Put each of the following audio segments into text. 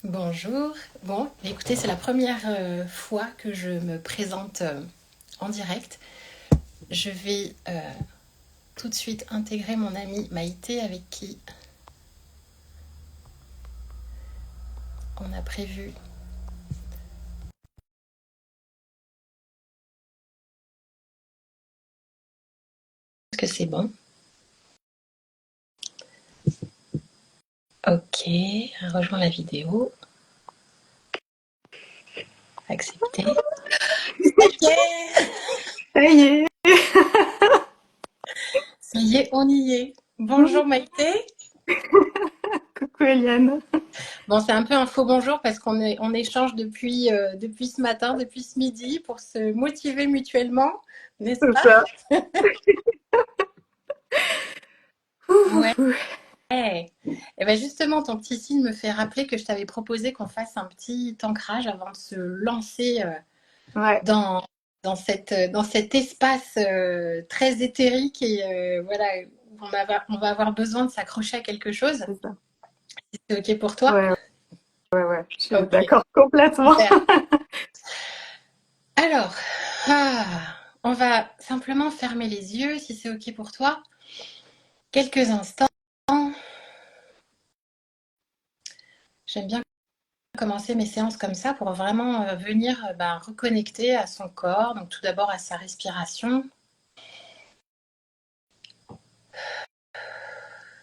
Bonjour. Bon, écoutez, c'est la première fois que je me présente en direct. Je vais tout de suite intégrer mon amie Maïté avec qui on a prévu. Est-ce que c'est bon? Ok, rejoins la vidéo. Accepter. Ça y est. Ça y est, on y est. Bonjour Maïté. Coucou Eliane. Bon, c'est un peu un faux bonjour parce on échange depuis ce matin, depuis ce midi pour se motiver mutuellement, n'est-ce C'est pas? ça. Ouais. Ouh. Et ben justement, ton petit signe me fait rappeler que je t'avais proposé qu'on fasse un petit ancrage avant de se lancer Ouais, dans, dans cet espace très éthérique et voilà, où on va avoir besoin de s'accrocher à quelque chose. c'est ça. Si c'est OK pour toi? Ouais, ouais. Je suis OK, d'accord complètement. super. Alors, ah, on va simplement fermer les yeux si c'est OK pour toi. Quelques instants. J'aime bien commencer mes séances comme ça pour vraiment venir reconnecter à son corps. Donc tout d'abord à sa respiration,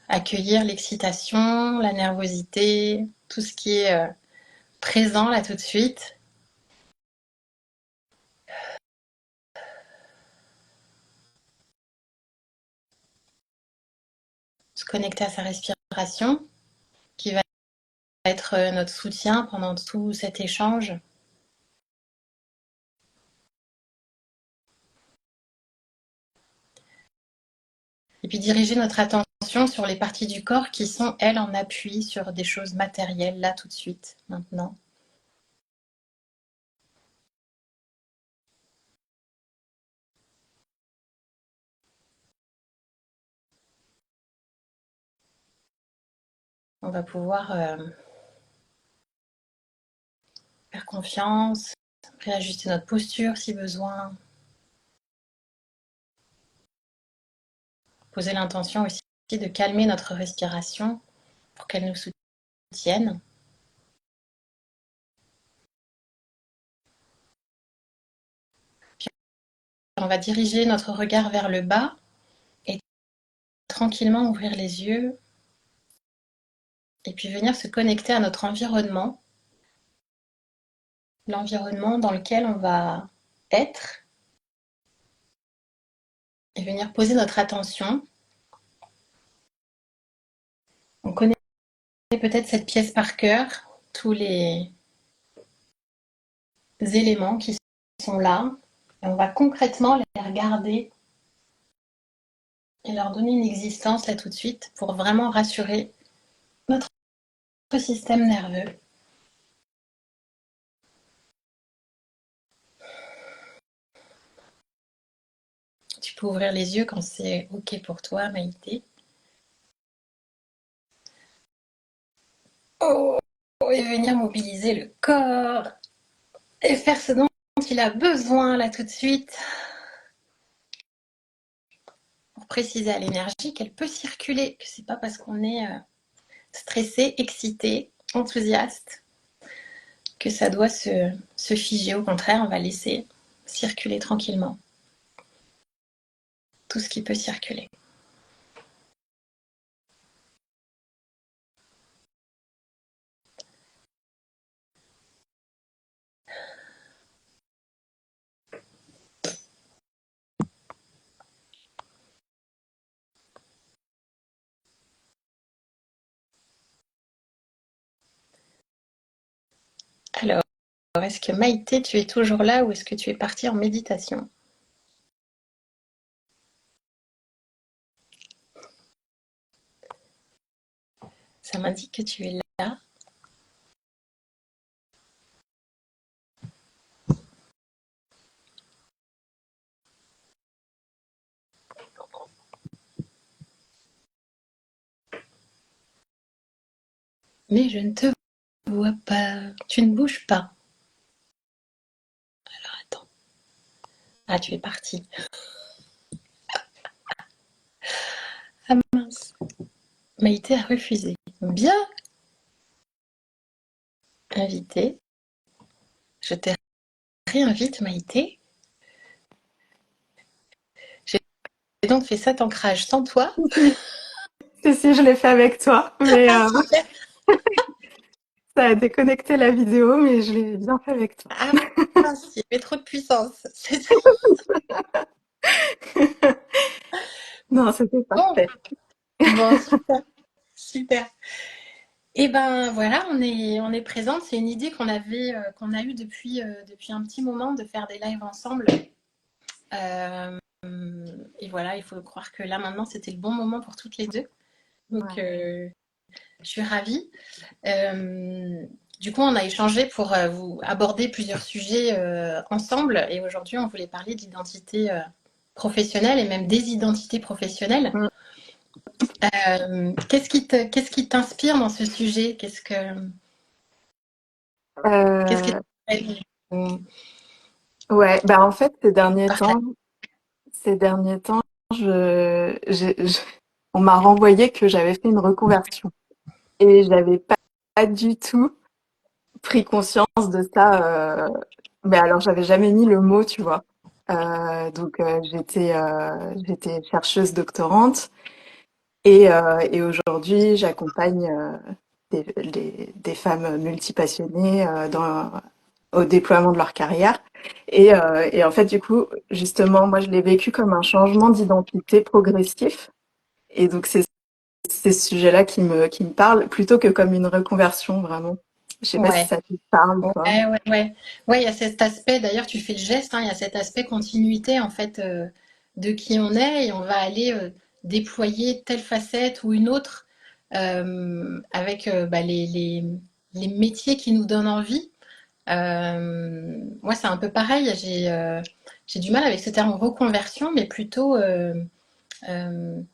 accueillir l'excitation, la nervosité, tout ce qui est présent là tout de suite. Se connecter à sa respiration qui va être notre soutien pendant tout cet échange. Et puis diriger notre attention sur les parties du corps qui sont, elles, en appui sur des choses matérielles là tout de suite, maintenant. On va pouvoir faire confiance, réajuster notre posture si besoin, poser l'intention aussi de calmer notre respiration pour qu'elle nous soutienne. Puis on va diriger notre regard vers le bas et tranquillement ouvrir les yeux et puis venir se connecter à notre environnement, l'environnement dans lequel on va être et venir poser notre attention. On connaît peut-être cette pièce par cœur, tous les éléments qui sont là et on va concrètement les regarder et leur donner une existence là tout de suite pour vraiment rassurer notre système nerveux. Tu peux ouvrir les yeux quand c'est OK pour toi, Maïté. Oh, et venir mobiliser le corps et faire ce dont il a besoin là tout de suite pour préciser à l'énergie qu'elle peut circuler, que c'est pas parce qu'on est stressé, excité, enthousiaste que ça doit se figer. Au contraire, on va laisser circuler tranquillement tout ce qui peut circuler. Alors, est-ce que Maïté, tu es toujours là ou est-ce que tu es partie en méditation? Ça m'indique que tu es là. Mais je ne te vois pas. Tu ne bouges pas. Attends. Ah, tu es parti. Ah mince. Maïté a refusé. Bien invité. Je te réinvite, Maïté. J'ai donc fait cet ancrage sans toi. Si, je l'ai fait avec toi, mais Ah, super. ça a déconnecté la vidéo, mais je l'ai bien fait avec toi. Ah mince, il y avait trop de puissance. Non, c'était Bon, parfait. bon, super, super. Et ben voilà, on est présente. C'est une idée qu'on a eue depuis un petit moment de faire des lives ensemble. Euh, et voilà, il faut croire que là maintenant c'était le bon moment pour toutes les deux. Donc Ouais. je suis ravie. Euh, du coup, on a échangé pour vous aborder plusieurs sujets ensemble. Et aujourd'hui, on voulait parler d'identité professionnelle et même des identités professionnelles. Mm. Qu'est-ce qui t'inspire dans ce sujet? Qu'est-ce qui Euh, te ouais, bah en fait, partage? ces derniers temps, on m'a renvoyé que j'avais fait une reconversion et j'avais pas du tout pris conscience de ça. Mais alors, j'avais jamais mis le mot, tu vois. J'étais chercheuse doctorante et aujourd'hui, j'accompagne des femmes multipassionnées au déploiement de leur carrière. Et en fait, du coup, justement, moi, je l'ai vécu comme un changement d'identité progressif. Et donc, c'est ce sujet-là qui me parle, plutôt que comme une reconversion, vraiment. Je sais pas si Ouais. ça te parle ou Ouais, pas. ouais, ouais. Ouais, il y a cet aspect, d'ailleurs, tu fais le geste, hein, il y a cet aspect continuité, en fait, de qui on est, et on va aller déployer telle facette ou une autre avec bah, les métiers qui nous donnent envie. Moi, c'est un peu pareil, j'ai du mal avec ce terme reconversion, mais plutôt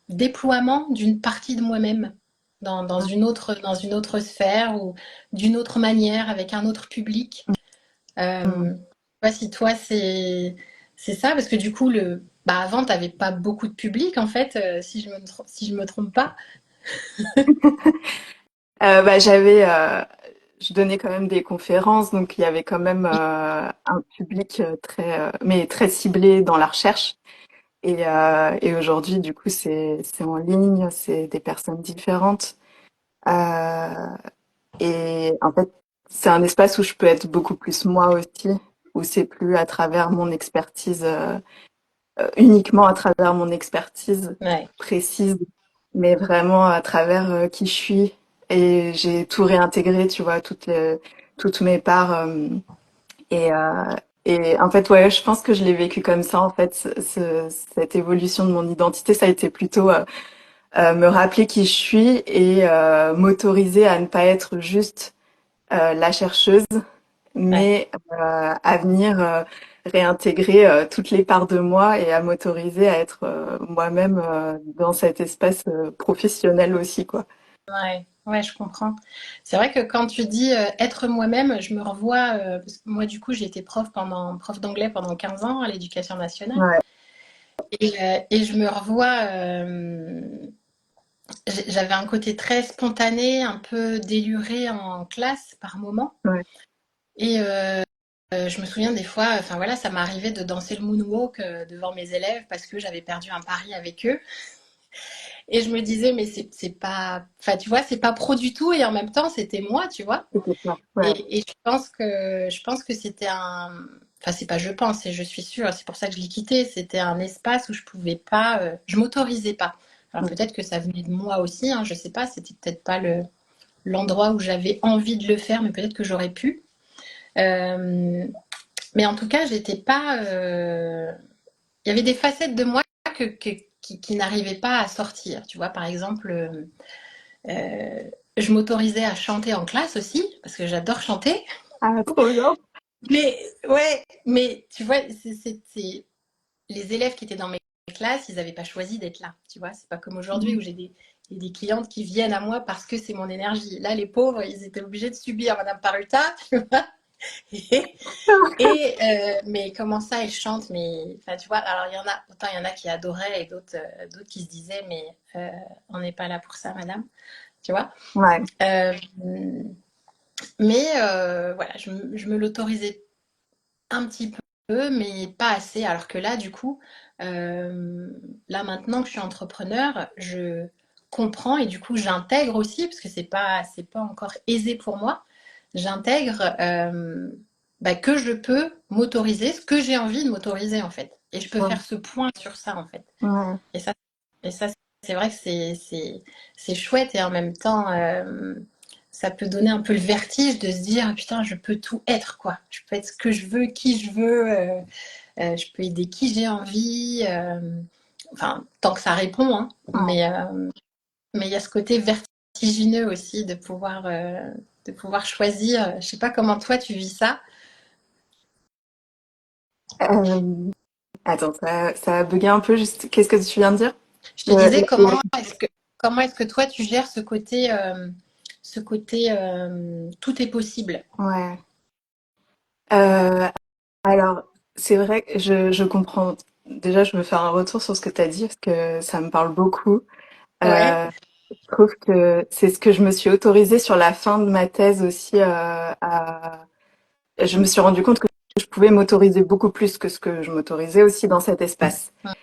déploiement d'une partie de moi-même dans une autre sphère ou d'une autre manière, avec un autre public. Mm. Je sais pas si toi c'est ça, parce que du coup bah avant t'avais pas beaucoup de public en fait, si je me trompe pas. Bah, je donnais quand même des conférences, donc il y avait quand même un public mais très ciblé dans la recherche. Et aujourd'hui, du coup, c'est en ligne, c'est des personnes différentes. Euh, et en fait, c'est un espace où je peux être beaucoup plus moi aussi, où c'est plus à travers mon expertise, uniquement à travers mon expertise Ouais, précise, mais vraiment à travers qui je suis. Et j'ai tout réintégré, tu vois, toutes mes parts. Et, euh, et en fait, ouais, je pense que je l'ai vécu comme ça. En fait, cette évolution de mon identité, ça a été plutôt me rappeler qui je suis et m'autoriser à ne pas être juste la chercheuse, ouais, mais à venir réintégrer toutes les parts de moi et à m'autoriser à être moi-même dans cet espace professionnel aussi, quoi. ouais, ouais, je comprends. C'est vrai que quand tu dis être moi-même, je me revois, parce que moi du coup j'ai été prof d'anglais pendant 15 ans à l'éducation nationale, Ouais, et je me revois, j'avais un côté très spontané, un peu déluré en classe par moment. ouais. Et je me souviens des fois, enfin voilà, ça m'est arrivé de danser le moonwalk devant mes élèves parce que j'avais perdu un pari avec eux. Et je me disais, mais c'est pas, enfin tu vois, c'est pas pro du tout. Et en même temps, c'était moi, tu vois. C'était ça. Ouais. Et je pense que c'était enfin c'est pas je pense, et je suis sûre, c'est pour ça que je l'ai quitté. C'était un espace où je pouvais pas, je m'autorisais pas. Alors Mm. peut-être que ça venait de moi aussi, hein, je sais pas. C'était peut-être pas l'endroit où j'avais envie de le faire, mais peut-être que j'aurais pu. Euh, Mais en tout cas, j'étais pas. Il y avait des facettes de moi qui n'arrivaient pas à sortir. Tu vois, par exemple, euh, je m'autorisais à chanter en classe aussi, parce que j'adore chanter. Ah, trop bien. Mais ouais, mais tu vois, les élèves qui étaient dans mes classes, ils n'avaient pas choisi d'être là. Tu vois, c'est pas comme aujourd'hui où j'ai et des clientes qui viennent à moi parce que c'est mon énergie. Là, les pauvres, ils étaient obligés de subir Madame Paruta, tu vois. Et, mais comment ça, elle chante, mais enfin, tu vois, alors il y en a, autant il y en a qui adoraient et d'autres qui se disaient, mais on n'est pas là pour ça, madame, tu vois. Ouais, Euh, mais voilà, je me l'autorisais un petit peu, mais pas assez. Alors que là, du coup, euh, là maintenant que je suis entrepreneur, je comprends et du coup j'intègre aussi, parce que c'est pas encore aisé pour moi, j'intègre bah, que je peux m'autoriser ce que j'ai envie de m'autoriser en fait. Et je peux ouais, faire ce point sur ça en fait. ouais. Et ça, et ça c'est vrai que c'est chouette et en même temps, ça peut donner un peu le vertige de se dire putain, je peux tout être quoi. Je peux être ce que je veux, qui je veux, je peux aider qui j'ai envie. Enfin, tant que ça répond, hein. Ouais. Mais il y a ce côté vertigineux aussi de pouvoir choisir. Je sais pas comment toi tu vis ça. Euh, Attends, ça a bugué un peu. Juste, qu'est-ce que tu viens de dire? Je te disais Le- comment est-ce que toi tu gères ce côté tout est possible. Ouais. Euh, alors, c'est vrai que je comprends. Déjà, je veux faire un retour sur ce que tu as dit parce que ça me parle beaucoup. Ouais, Je trouve que c'est ce que je me suis autorisée sur la fin de ma thèse aussi. Je me suis rendu compte que je pouvais m'autoriser beaucoup plus que ce que je m'autorisais aussi dans cet espace. mm,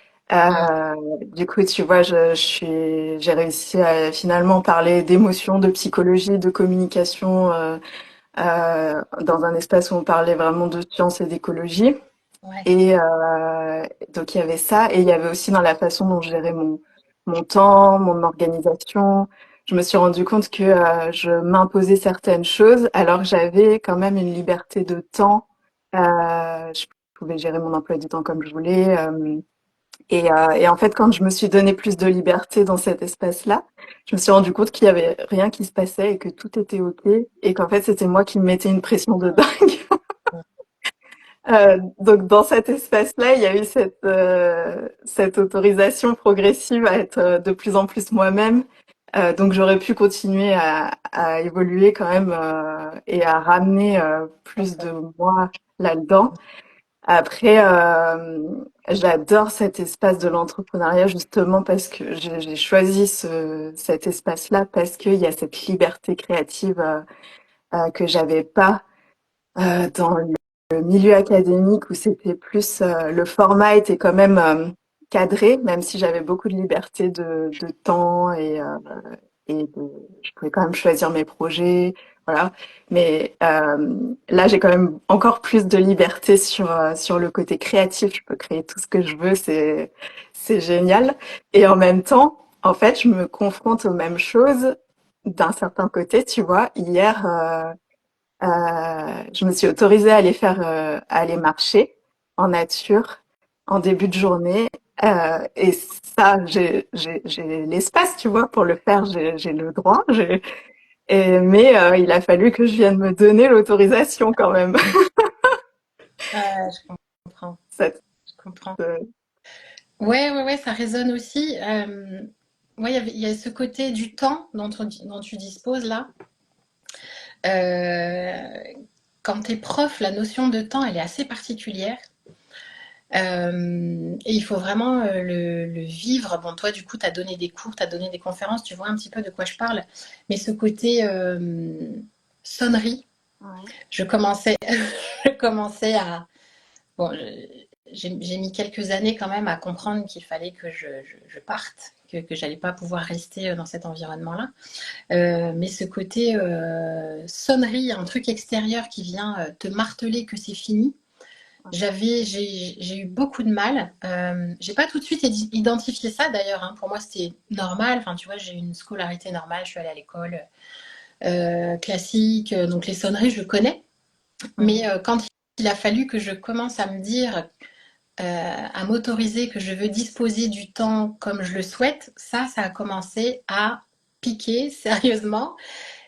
Du coup, tu vois, j'ai réussi à finalement parler d'émotions, de psychologie, de communication dans un espace où on parlait vraiment de science et d'écologie. ouais, Et donc il y avait ça, et il y avait aussi dans la façon dont je gérais mon temps, mon organisation. Je me suis rendu compte que je m'imposais certaines choses alors que j'avais quand même une liberté de temps. Je pouvais gérer mon emploi du temps comme je voulais. Et en fait, quand je me suis donné plus de liberté dans cet espace-là, je me suis rendu compte qu'il y avait rien qui se passait et que tout était OK et qu'en fait, c'était moi qui me mettais une pression de dingue. Donc dans cet espace-là, il y a eu cette autorisation progressive à être de plus en plus moi-même. Donc j'aurais pu continuer à évoluer quand même et à ramener plus de moi là-dedans. Après, j'adore cet espace de l'entrepreneuriat justement parce que j'ai choisi cet espace-là parce qu'il y a cette liberté créative que j'avais pas dans le milieu académique où c'était plus le format était quand même cadré, même si j'avais beaucoup de liberté de temps je pouvais quand même choisir mes projets, voilà. Mais là, j'ai quand même encore plus de liberté sur le côté créatif. Je peux créer tout ce que je veux, c'est génial. Et en même temps, en fait, je me confronte aux mêmes choses d'un certain côté. Tu vois, hier. Je me suis autorisée à aller à aller marcher en nature en début de journée. Et ça, j'ai l'espace, tu vois, pour le faire. J'ai le droit. Mais il a fallu que je vienne me donner l'autorisation quand même. je comprends, Cette, je comprends. euh, Ouais, ouais, ouais, ça résonne aussi. Ouais, il y a ce côté du temps dont tu disposes là. Euh, Quand tu es prof, la notion de temps, elle est assez particulière. Et il faut vraiment le vivre. Bon, toi, du coup, tu as donné des cours, tu as donné des conférences, tu vois un petit peu de quoi je parle. Mais ce côté sonnerie, ouais, je commençais, je commençais à... Bon, j'ai mis quelques années quand même à comprendre qu'il fallait que je parte, que j'allais pas pouvoir rester dans cet environnement-là. Mais ce côté sonnerie, un truc extérieur qui vient te marteler que c'est fini, j'ai eu beaucoup de mal. J'ai pas tout de suite identifié ça d'ailleurs, hein. Pour moi, c'était normal. Enfin, tu vois, j'ai eu une scolarité normale. Je suis allée à l'école classique. Donc, les sonneries, je connais. Mais mhm, quand il a fallu que je commence à me dire, à m'autoriser que je veux disposer du temps comme je le souhaite, ça a commencé à piquer sérieusement.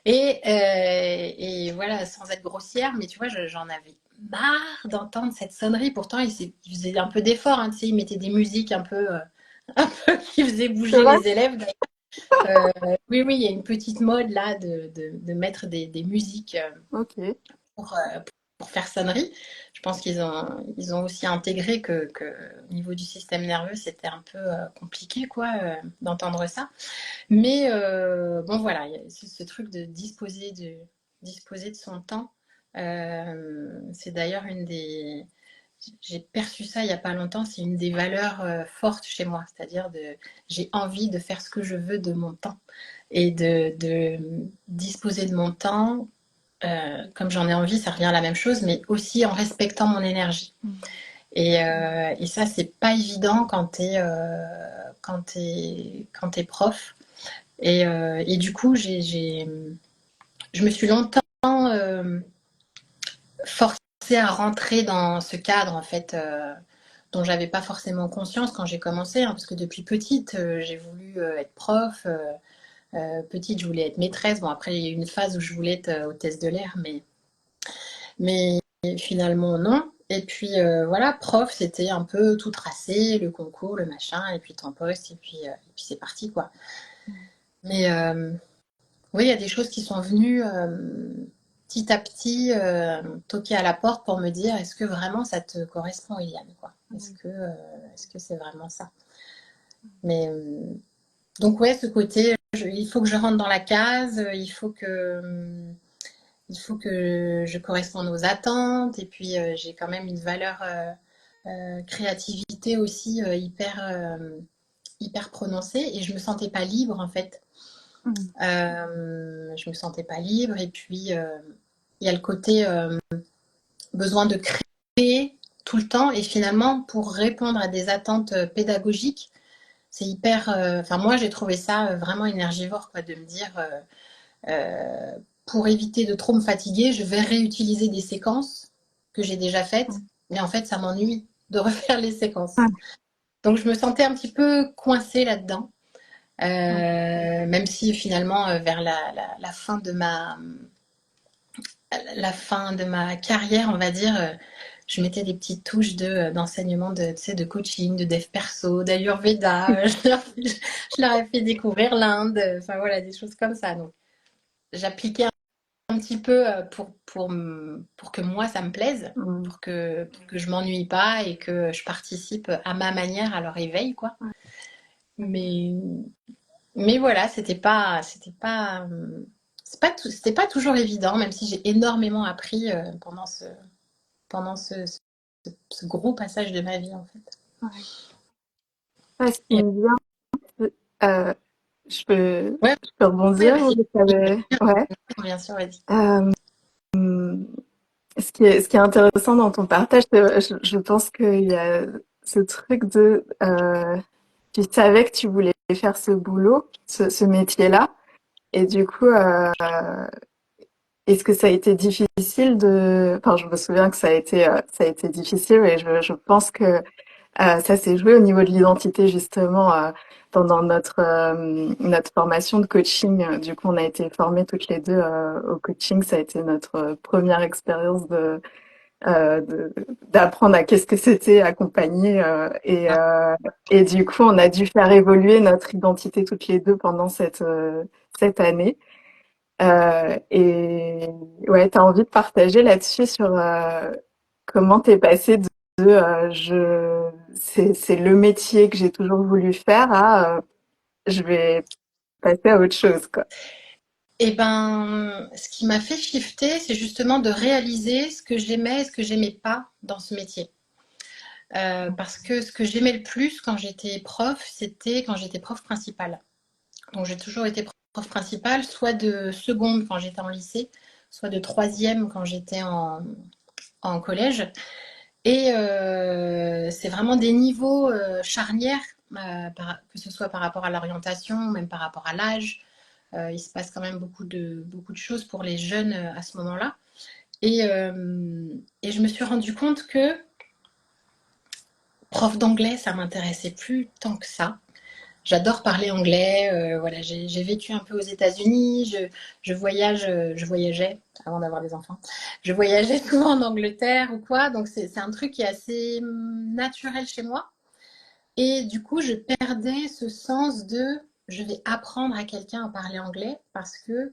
Et voilà, sans être grossière, mais tu vois, j'en avais marre d'entendre cette sonnerie. Pourtant, il faisait un peu d'effort, hein, tu sais, il mettait des musiques un peu, un peu qui faisaient c'est bouger vrai? les élèves. Euh, oui, oui, il y a une petite mode là de mettre des musiques Ok. pour, euh, pour faire sonnerie. Je pense ils ont aussi intégré que au niveau du système nerveux, c'était un peu compliqué quoi, d'entendre ça. Mais bon, voilà, il y a ce truc de disposer de son temps. C'est d'ailleurs une des. J'ai perçu ça il n'y a pas longtemps, c'est une des valeurs fortes chez moi, c'est-à-dire j'ai envie de faire ce que je veux de mon temps et de disposer de mon temps comme j'en ai envie, ça revient à la même chose, mais aussi en respectant mon énergie. Et ça, c'est pas évident quand t'es prof. Et du coup, je me suis longtemps euh, forcée à rentrer dans ce cadre, en fait, dont j'avais pas forcément conscience quand j'ai commencé, hein, parce que depuis petite, j'ai voulu être prof. Petite, je voulais être maîtresse. Bon, après, il y a eu une phase où je voulais être hôtesse de l'air, mais finalement, non. Et puis voilà, prof, c'était un peu tout tracé, le concours, le machin, et puis ton poste, et puis c'est parti, quoi. Mais oui, il y a des choses qui sont venues petit à petit toquer à la porte pour me dire est-ce que vraiment ça te correspond, Eliane, quoi. Est-ce que c'est vraiment ça? Mais donc ouais, ce côté, il faut que je rentre dans la case, il faut que je corresponde aux attentes, et puis j'ai quand même une valeur créativité aussi hyper prononcée, et je me sentais pas libre en fait. Je me sentais pas libre, et puis il y a le côté besoin de créer tout le temps, et finalement pour répondre à des attentes pédagogiques, c'est hyper. Enfin, moi j'ai trouvé ça vraiment énergivore, quoi, de me dire pour éviter de trop me fatiguer, je vais réutiliser des séquences que j'ai déjà faites, mais en fait ça m'ennuie de refaire les séquences. Donc je me sentais un petit peu coincée là-dedans. Même si finalement vers la fin de la fin de ma carrière, on va dire, je mettais des petites touches d'enseignement tu sais, de coaching, de dev perso, d'Ayurveda. Je leur ai fait découvrir l'Inde, enfin voilà, des choses comme ça. Donc j'appliquais un petit peu pour que moi ça me plaise, pour que je m'ennuie pas et que je participe à ma manière à leur éveil, quoi. Mais Mais voilà, c'était pas toujours évident, même si j'ai énormément appris pendant ce gros passage de ma vie, en fait. Ouais, ce qui Et me vient, euh, ouais, je peux ouais, rebondir ou vas-y, vous savez? Ouais. bien sûr, vas-y. Euh, ce qui est intéressant dans ton partage, je pense qu'il y a ce truc tu savais que tu voulais faire ce boulot, ce métier-là, et du coup, est-ce que ça a été difficile enfin, je me souviens que ça a été difficile, et je pense que ça s'est joué au niveau de l'identité justement pendant notre formation de coaching. Du coup, on a été formés toutes les deux au coaching. Ça a été notre première expérience d'apprendre à qu'est-ce que c'était accompagner et du coup, on a dû faire évoluer notre identité toutes les deux pendant cette année. Et ouais, t'as envie de partager là-dessus sur comment t'es passé c'est le métier que j'ai toujours voulu faire à je vais passer à autre chose, quoi. Et ben, ce qui m'a fait shifter, c'est justement de réaliser ce que j'aimais et ce que j'aimais pas dans ce métier. Parce que ce que j'aimais le plus quand j'étais prof, c'était quand j'étais prof principale. Donc j'ai toujours été prof principale, soit de seconde quand j'étais en lycée, soit de troisième quand j'étais en collège. Et c'est vraiment des niveaux charnières, que ce soit par rapport à l'orientation, même par rapport à l'âge. Il se passe quand même beaucoup de choses pour les jeunes à ce moment-là. Et je me suis rendu compte que prof d'anglais, ça m'intéressait plus tant que ça. J'adore parler anglais. Voilà, j'ai vécu un peu aux États-Unis. Je voyageais avant d'avoir des enfants. Je voyageais souvent en Angleterre ou quoi. Donc c'est un truc qui est assez naturel chez moi. Et du coup, je perdais ce sens de je vais apprendre à quelqu'un à parler anglais parce que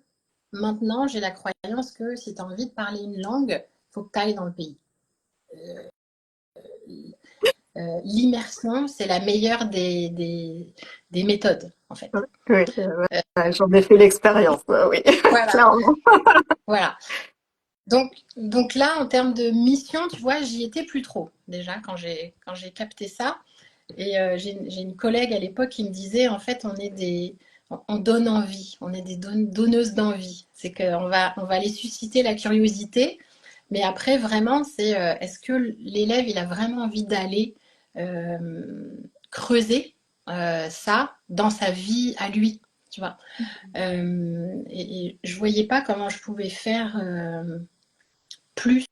maintenant, j'ai la croyance que si tu as envie de parler une langue, il faut que tu ailles dans le pays. L'immersion, c'est la meilleure des méthodes, en fait. Oui, j'en ai fait l'expérience, oui, Voilà, clairement. voilà. Donc là, en termes de mission, tu vois, j'y étais plus trop déjà quand j'ai capté ça. Et j'ai une collègue à l'époque qui me disait, en fait, on donne envie, on est des donneuses d'envie. C'est qu'on va aller susciter la curiosité, mais après, vraiment, c'est est-ce que l'élève, il a vraiment envie d'aller creuser ça dans sa vie à lui, tu vois. Et je voyais pas comment je pouvais faire plus.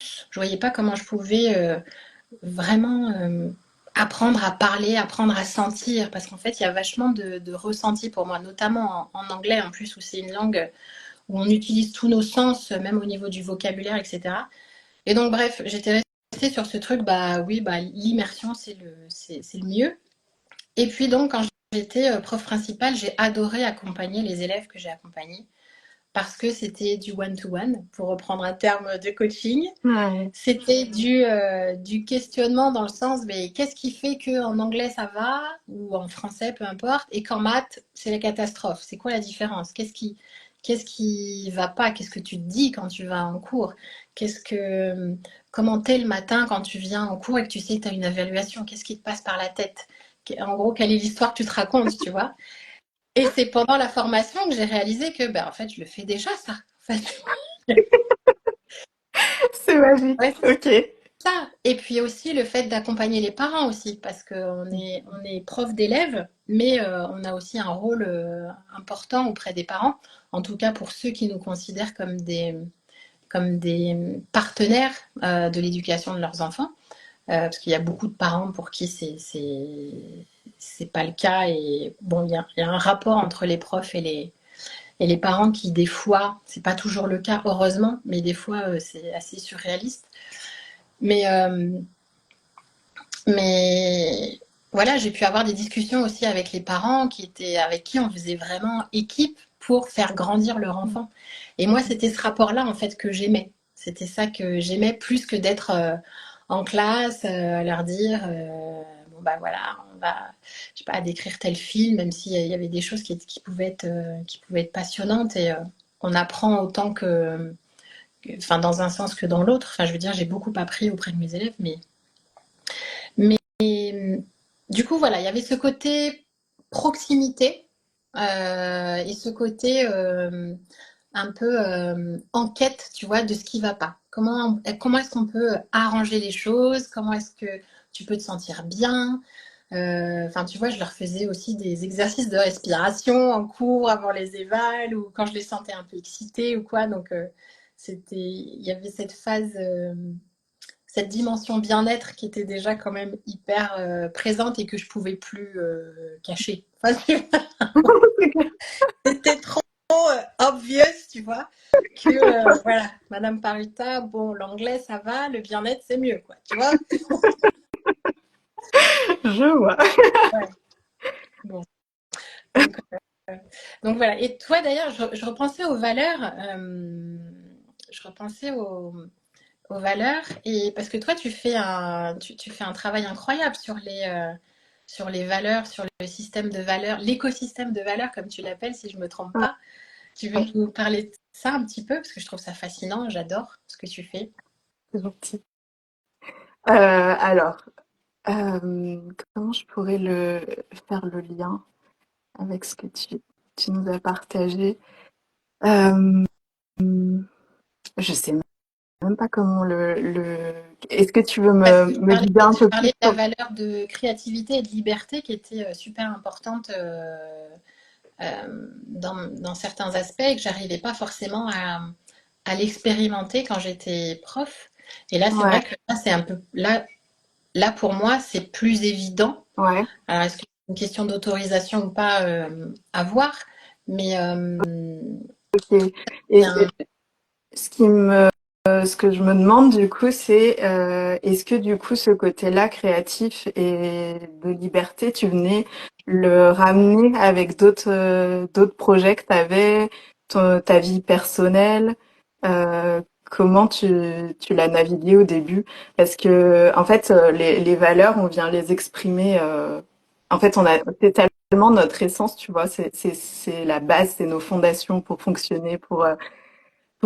Je voyais pas comment je pouvais vraiment apprendre à parler, apprendre à sentir, parce qu'en fait, il y a vachement de ressenti pour moi, notamment en anglais, en plus, où c'est une langue où on utilise tous nos sens, même au niveau du vocabulaire, etc. Et donc, bref, j'étais restée sur ce truc, bah oui, bah, l'immersion, c'est le mieux. Et puis, donc, quand j'étais prof principale, j'ai adoré accompagner les élèves que j'ai accompagnés parce que c'était du one-to-one, pour reprendre un terme de coaching. Ouais. C'était du questionnement dans le sens, mais qu'est-ce qui fait qu'en anglais ça va, ou en français, peu importe, et qu'en maths, c'est la catastrophe? C'est quoi la différence? Qu'est-ce qui va pas? Qu'est-ce que tu te dis quand tu vas en cours? Comment t'es le matin quand tu viens en cours et que tu sais que tu as une évaluation? Qu'est-ce qui te passe par la tête? En gros, quelle est l'histoire que tu te racontes, tu vois? Et c'est pendant la formation que j'ai réalisé que, ben, en fait, je le fais déjà, ça. En fait. C'est magique. Ouais, Ok. ça. Et puis aussi le fait d'accompagner les parents aussi, parce qu'on est prof d'élèves, mais on a aussi un rôle important auprès des parents, en tout cas pour ceux qui nous considèrent comme des partenaires de l'éducation de leurs enfants, parce qu'il y a beaucoup de parents pour qui c'est pas le cas. Et bon, il y a un rapport entre les profs et les parents qui, des fois, c'est pas toujours le cas, heureusement, mais des fois, c'est assez surréaliste. Mais voilà, j'ai pu avoir des discussions aussi avec les parents avec qui on faisait vraiment équipe pour faire grandir leur enfant. Et moi, c'était ce rapport-là, en fait, que j'aimais. C'était ça que j'aimais plus que d'être en classe, à leur dire, bon, bah voilà, on va, je sais pas, décrire tel film, même s'il y avait des choses qui pouvaient être passionnantes, et on apprend autant enfin, dans un sens que dans l'autre. Enfin, je veux dire, j'ai beaucoup appris auprès de mes élèves, mais du coup, voilà, il y avait ce côté proximité et ce côté un peu enquête, tu vois, de ce qui va pas. Comment est-ce qu'on peut arranger les choses? Comment est-ce que tu peux te sentir bien? Enfin, tu vois, je leur faisais aussi des exercices de respiration en cours avant les évals, ou quand je les sentais un peu excités ou quoi. Donc, il y avait cette dimension bien-être qui était déjà quand même hyper présente et que je pouvais plus cacher. Enfin, c'était trop obvious, tu vois, que voilà, Madame Parita, bon, l'anglais ça va, le bien-être c'est mieux, quoi, tu vois. Je vois. Ouais. Bon. Donc, donc voilà. Et toi d'ailleurs, je repensais aux valeurs, je repensais aux valeurs, et parce que toi tu fais un travail incroyable sur les valeurs, sur le système de valeurs, l'écosystème de valeurs comme tu l'appelles, si je me trompe Ouais, pas. Tu veux nous parler de ça un petit peu, parce que je trouve ça fascinant, j'adore ce que tu fais. c'est gentil. Alors, comment je pourrais faire le lien avec ce que tu nous as partagé? Euh, je sais même pas comment Est-ce que tu veux Parce que me guider un tu peu plus parlais de la valeur de créativité et de liberté qui était super importante dans certains aspects, et que j'arrivais pas forcément à l'expérimenter quand j'étais prof. Et là, c'est Ouais, vrai que là, c'est un peu là pour moi, c'est plus évident. ouais, Alors, est-ce que c'est une question d'autorisation ou pas à voir, mais ok. c'est Et un. ce qui me, ce que je me demande du coup, c'est est-ce que du coup ce côté-là créatif et de liberté, tu venais le ramener avec d'autres projets que tu avais, ta vie personnelle. Comment tu l'as navigué au début? Parce que en fait, les valeurs, on vient les exprimer. En fait, c'est tellement notre essence, tu vois. C'est la base, c'est nos fondations pour fonctionner, pour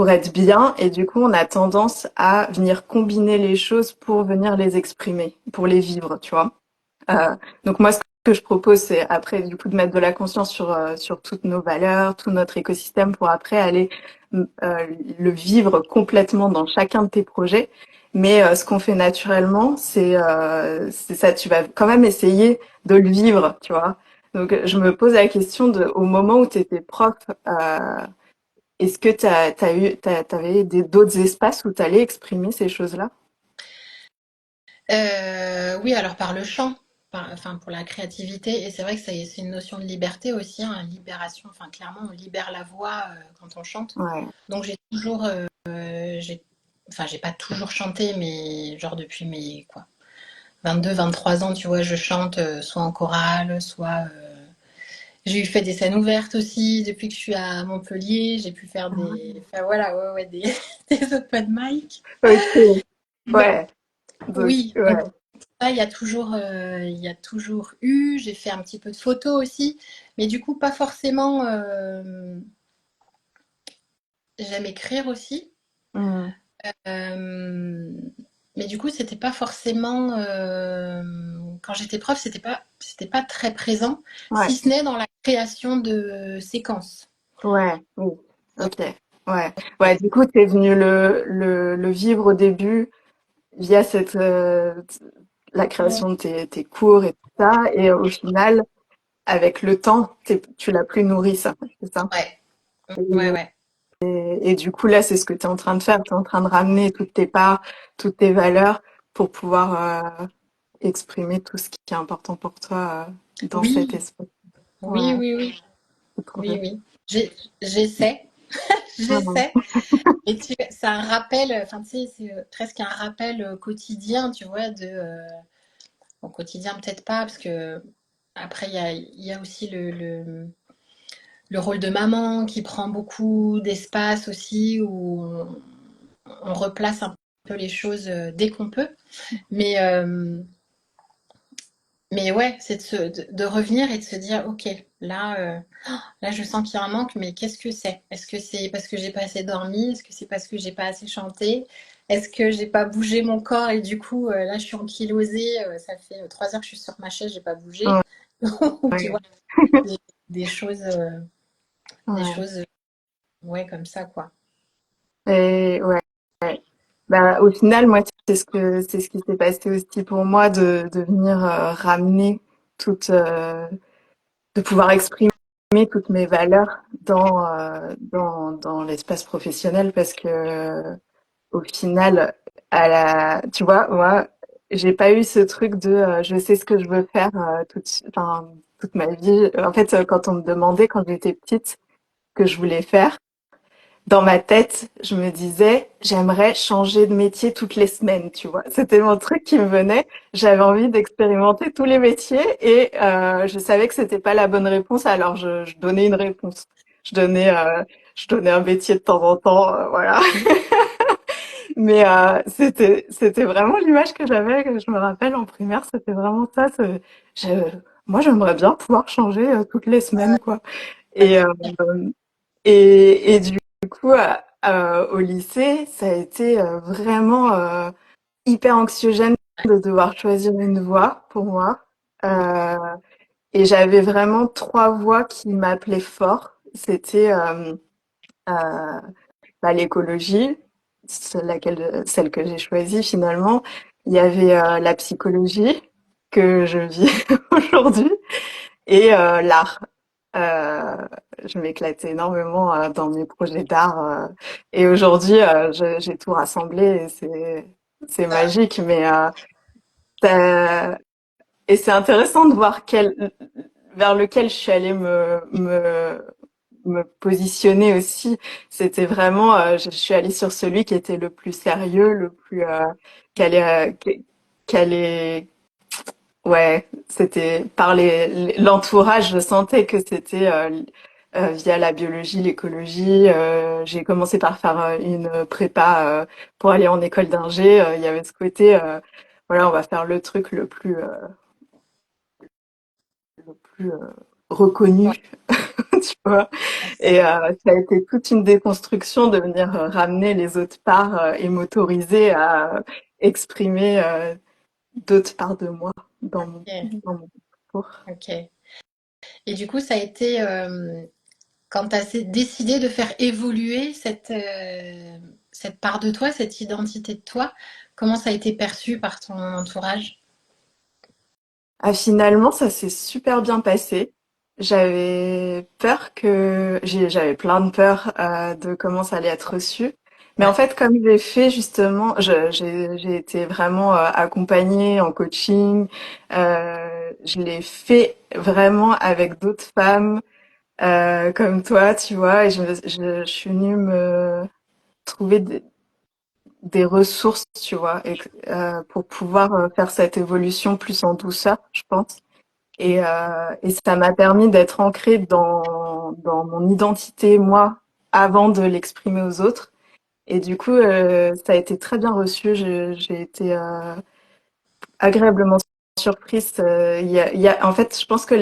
être bien. Et du coup, on a tendance à venir combiner les choses pour venir les exprimer, pour les vivre, tu vois. Donc moi, ce que je propose, c'est après du coup de mettre de la conscience sur toutes nos valeurs, tout notre écosystème pour après aller le vivre complètement dans chacun de tes projets. Mais ce qu'on fait naturellement, c'est ça. Tu vas quand même essayer de le vivre, tu vois. Donc je me pose la question au moment où tu étais prof, est-ce que t'avais d'autres espaces où tu allais exprimer ces choses-là? Oui, alors par le chant, enfin pour la créativité, et c'est vrai que c'est une notion de liberté aussi, hein, libération. Enfin, clairement, on libère la voix quand on chante. Ouais. Donc j'ai toujours, enfin j'ai pas toujours chanté, mais genre depuis mes quoi, 22, 23 ans, tu vois, je chante soit en chorale, soit j'ai eu fait des scènes ouvertes aussi depuis que je suis à Montpellier. J'ai pu faire enfin voilà, ouais, ouais, des open mic. Ok. Donc, Ouais. Donc, oui, ouais. donc ça, il y a toujours eu. J'ai fait un petit peu de photos aussi, mais du coup, pas forcément. J'aime écrire aussi. Mm. Euh, mais du coup, c'était pas forcément. Quand j'étais prof, c'était pas très présent, Ouais. si ce n'est dans la création de séquences. Ouais. Oui. Donc, Ok. Ouais. Ouais. Du coup, t'es venu le vivre au début via la création de tes cours et tout ça. Et au final, avec le temps, tu l'as plus nourri, ça. C'est ça? ouais, Et, ouais, ouais. et du coup, là, c'est ce que tu es en train de faire. Tu es en train de ramener toutes tes parts, toutes tes valeurs pour pouvoir exprimer tout ce qui est important pour toi dans cet Oui, espace. oui, Ouais, oui, oui, c'est trop oui, bien. oui. J'essaie, Ouais. j'essaie. Et c'est un rappel, enfin, tu sais, c'est presque un rappel quotidien, tu vois, bon, quotidien peut-être pas, parce que après, il y a aussi le rôle de maman qui prend beaucoup d'espace aussi, où on replace un peu les choses dès qu'on peut. Mais, euh, mais ouais, c'est de revenir et de se dire, ok, là, là, je sens qu'il y a un manque, mais qu'est-ce que c'est? Est-ce que c'est parce que j'ai pas assez dormi? Est-ce que c'est parce que j'ai pas assez chanté? Est-ce que j'ai pas bougé mon corps et du coup, là, je suis ankylosée, ça fait 3 heures que je suis sur ma chaise, j'ai pas bougé. Ouais. Tu vois, Ouais. des, des choses, des Ouais. choses, ouais, comme ça, quoi. Et ouais. Bah, au final, moi, c'est ce qui s'est passé aussi pour moi de venir ramener toute, de pouvoir exprimer toutes mes valeurs dans l'espace professionnel parce que au final, tu vois, moi, j'ai pas eu ce truc de je sais ce que je veux faire enfin, toute ma vie. En fait, quand on me demandait quand j'étais petite ce que je voulais faire, dans ma tête, je me disais, j'aimerais changer de métier toutes les semaines, tu vois. C'était mon truc qui me venait. J'avais envie d'expérimenter tous les métiers et je savais que c'était pas la bonne réponse, alors je donnais une réponse. Je donnais, euh, je donnais un métier de temps en temps, voilà. Mais c'était vraiment l'image que j'avais, que je me rappelle en primaire, c'était vraiment ça. Moi, j'aimerais bien pouvoir changer toutes les semaines, quoi. Ouais, Et, euh, et du coup, au lycée, ça a été vraiment hyper anxiogène de devoir choisir une voie pour moi. Euh, et j'avais vraiment trois voies qui m'appelaient fort. C'était bah, l'écologie, celle que j'ai choisie finalement. Il y avait la psychologie que je vis aujourd'hui et l'art. Euh, je m'éclatais énormément dans mes projets d'art et aujourd'hui j'ai tout rassemblé et c'est magique mais et c'est intéressant de voir vers lequel je suis allée me positionner aussi. C'était vraiment je suis allée sur celui qui était le plus sérieux, le plus qui allait Ouais, c'était par l'entourage, je sentais que c'était via la biologie, l'écologie. J'ai commencé par faire une prépa pour aller en école d'ingé. Il y avait ce côté, voilà, on va faire le truc le plus Ouais, reconnu, tu vois. ouais, Et ça a été toute une déconstruction de venir ramener les autres parts et m'autoriser à exprimer d'autres parts de moi ok, dans mon parcours. ok. Et du coup, ça a été quand tu as décidé de faire évoluer cette part de toi, cette identité de toi, comment ça a été perçu par ton entourage? Ah, finalement, ça s'est super bien passé. J'avais peur j'avais plein de peur de comment ça allait être reçu. Mais en Ouais, fait, comme j'ai fait justement, j'ai été vraiment accompagnée en coaching. Je l'ai fait vraiment avec d'autres femmes comme toi, tu vois. Et je suis venue me trouver des ressources, tu vois, pour pouvoir faire cette évolution plus en douceur, je pense. Et ça m'a permis d'être ancrée dans mon identité, moi, avant de l'exprimer aux autres. Et du coup, ça a été très bien reçu. J'ai été agréablement surprise. En fait, je pense que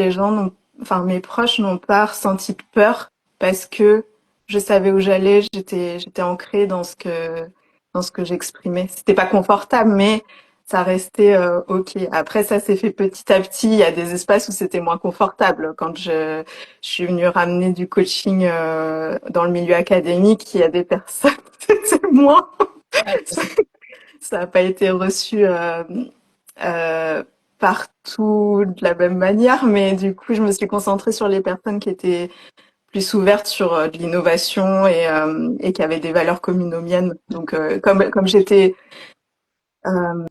enfin, mes proches n'ont pas ressenti peur parce que je savais où j'allais. J'étais ancrée dans ce que j'exprimais. C'était pas confortable, mais ça restait ok. Après, ça s'est fait petit à petit. Il y a des espaces où c'était moins confortable. Quand je suis venue ramener du coaching dans le milieu académique, il y a des personnes, c'était moins. ouais, Ça n'a pas été reçu euh, partout de la même manière, mais du coup, je me suis concentrée sur les personnes qui étaient plus ouvertes sur de l'innovation et qui avaient des valeurs communes aux miennes. Donc, comme euh,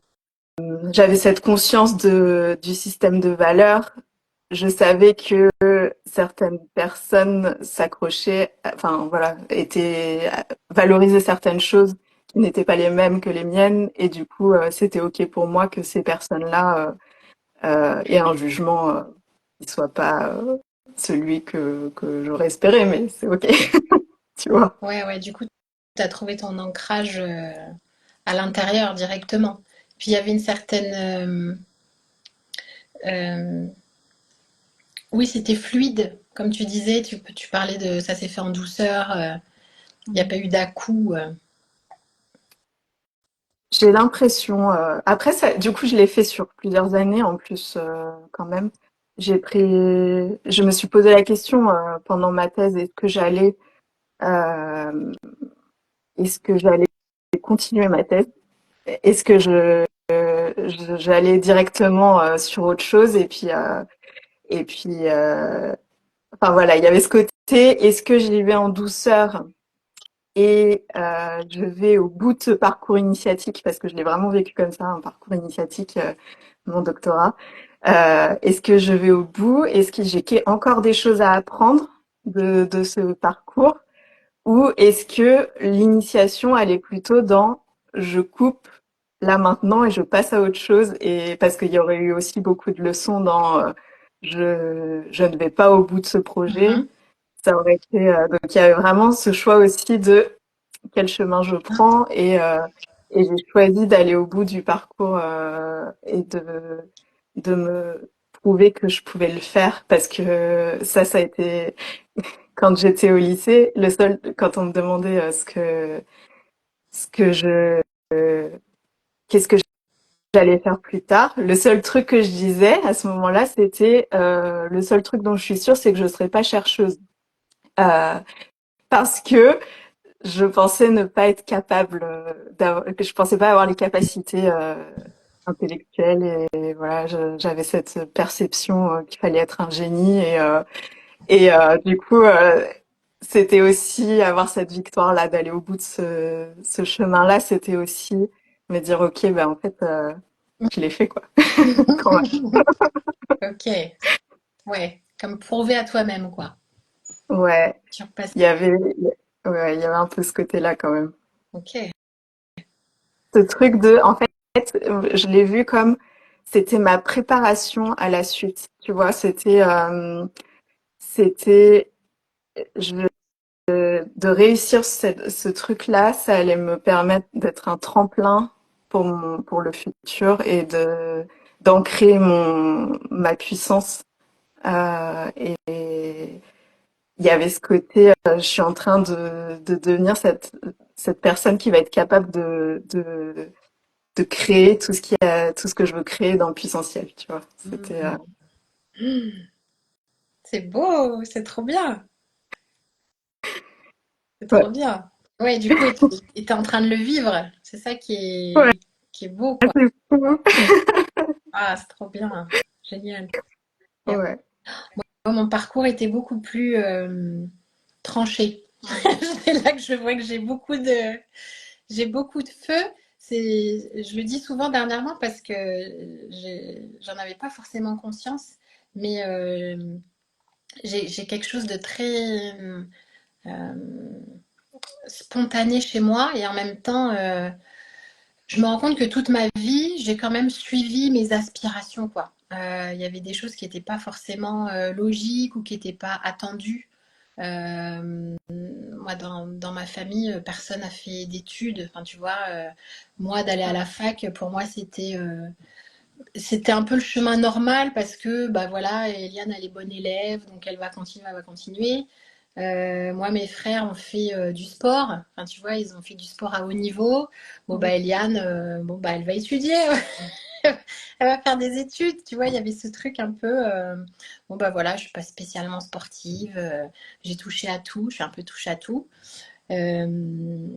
j'avais cette conscience du système de valeurs, je savais que certaines personnes s'accrochaient, enfin voilà, valorisaient certaines choses qui n'étaient pas les mêmes que les miennes, et du coup, c'était ok pour moi que ces personnes-là aient un jugement qui soit pas celui que j'aurais espéré, mais c'est ok, tu vois. ouais, ouais. Du coup, tu as trouvé ton ancrage à l'intérieur directement. Puis il y avait une certaine euh, oui, c'était fluide. Comme tu disais, tu parlais de ça s'est fait en douceur, il n'y a pas eu d'à-coup. J'ai l'impression. Après, ça, du coup, je l'ai fait sur plusieurs années en plus, quand même. Je me suis posé la question pendant ma thèse, euh, est-ce que j'allais continuer ma thèse? Est-ce que j'allais directement sur autre chose? Et puis, enfin voilà, il y avait ce côté. Est-ce que j'y vais en douceur et je vais au bout de ce parcours initiatique parce que je l'ai vraiment vécu comme ça, un parcours initiatique, mon doctorat. Est-ce que je vais au bout? Est-ce que j'ai encore des choses à apprendre de ce parcours? Ou est-ce que l'initiation, elle est plutôt dans je coupe là maintenant et je passe à autre chose? Et parce qu'il y aurait eu aussi beaucoup de leçons dans je ne vais pas au bout de ce projet. Mhm. Ça aurait été donc il y a vraiment ce choix aussi de quel chemin je prends et j'ai choisi d'aller au bout du parcours et de me prouver que je pouvais le faire parce que ça a été quand j'étais au lycée quand on me demandait ce que je qu'est-ce que j'allais faire plus tard, le seul truc que je disais à ce moment-là c'était le seul truc dont je suis sûre c'est que je serais pas chercheuse euh, parce que je pensais ne pas être capable que je pensais pas avoir les capacités intellectuelles et voilà, j'avais cette perception qu'il fallait être un génie du coup c'était aussi avoir cette victoire là d'aller au bout de ce chemin là, c'était aussi me dire ok ben en fait je l'ai fait quoi quand même. Ok, ouais, comme prouver à toi-même, quoi. Ouais, Surpasser. il y avait ouais, il y avait un peu ce côté-là quand même. Ok. Ce truc de en fait je l'ai vu comme c'était ma préparation à la suite. Tu vois, c'était, je, de réussir ce truc-là, ça allait me permettre d'être un tremplin pour le futur et d'ancrer ma puissance. Et il y avait ce côté, je suis en train de devenir cette personne qui va être capable de créer tout ce que je veux créer dans le puissance-ciel, tu vois. C'était, Mhm. C'est beau, c'est trop bien. C'est ouais, trop bien. Ouais, du coup, et t'es en train de le vivre. C'est ça ouais, qui est beau, quoi. c'est fou. Ah, c'est trop bien. Génial. Yeah. Ouais. Moi, mon parcours était beaucoup plus tranché. C'est là que je vois que j'ai beaucoup de feu. Je le dis souvent dernièrement parce que j'en avais pas forcément conscience, mais j'ai quelque chose de très spontané chez moi et en même temps, je me rends compte que toute ma vie, j'ai quand même suivi mes aspirations, quoi. Il y avait des choses qui n'étaient pas forcément logiques ou qui n'étaient pas attendues. Moi, dans ma famille, personne n'a fait d'études. Enfin, tu vois, moi, d'aller à la fac, pour moi, c'était un peu le chemin normal parce que, bah voilà, Eliane, elle est bonne élève, donc elle va continuer. Moi, mes frères ont fait du sport. Enfin, tu vois, ils ont fait du sport à haut niveau. Bon, bah, Eliane, bon, bah, elle va étudier. Elle va faire des études. Tu vois, il y avait ce truc un peu. Bon, bah, voilà, je suis pas spécialement sportive. J'ai touché à tout. Je suis un peu touche à tout. Euh,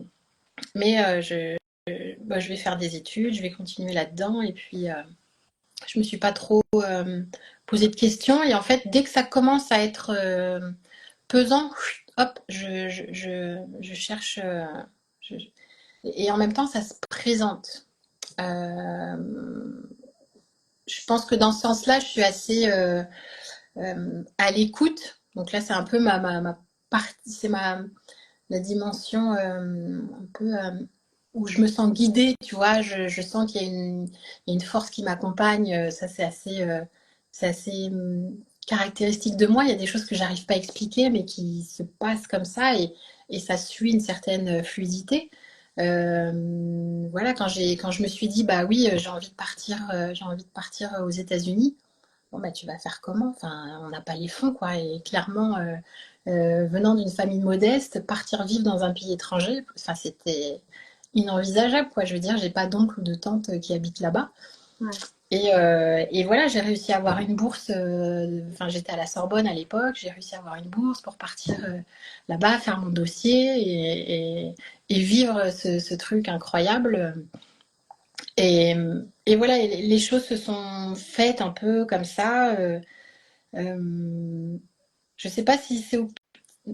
mais bah, je vais faire des études. Je vais continuer là-dedans. Et puis, je me suis pas trop posé de questions. Et en fait, dès que ça commence à être pesant, hop, je cherche. Je- et en même temps, ça se présente. Euh, je pense que dans ce sens-là, je suis assez à l'écoute. Donc là, c'est un peu ma partie, c'est la dimension un peu où je me sens guidée, tu vois. Je sens qu'il y a il y a une force qui m'accompagne. Ça, c'est assez caractéristique de moi. Il y a des choses que j'arrive pas à expliquer, mais qui se passent comme ça et ça suit une certaine fluidité. Voilà, quand je me suis dit, bah oui, j'ai envie de partir aux États-Unis. Bon, bah, tu vas faire comment? Enfin, on n'a pas les fonds, quoi. Et clairement, venant d'une famille modeste, partir vivre dans un pays étranger, enfin, c'était inenvisageable, quoi. Je veux dire, j'ai pas d'oncle ou de tante qui habitent là-bas. Ouais. Et voilà, j'ai réussi à avoir une bourse. Enfin, j'étais à la Sorbonne à l'époque. J'ai réussi à avoir une bourse pour partir là-bas, faire mon dossier et vivre ce truc incroyable. Et, et voilà, les choses se sont faites un peu comme ça. Euh, je sais pas si c'est.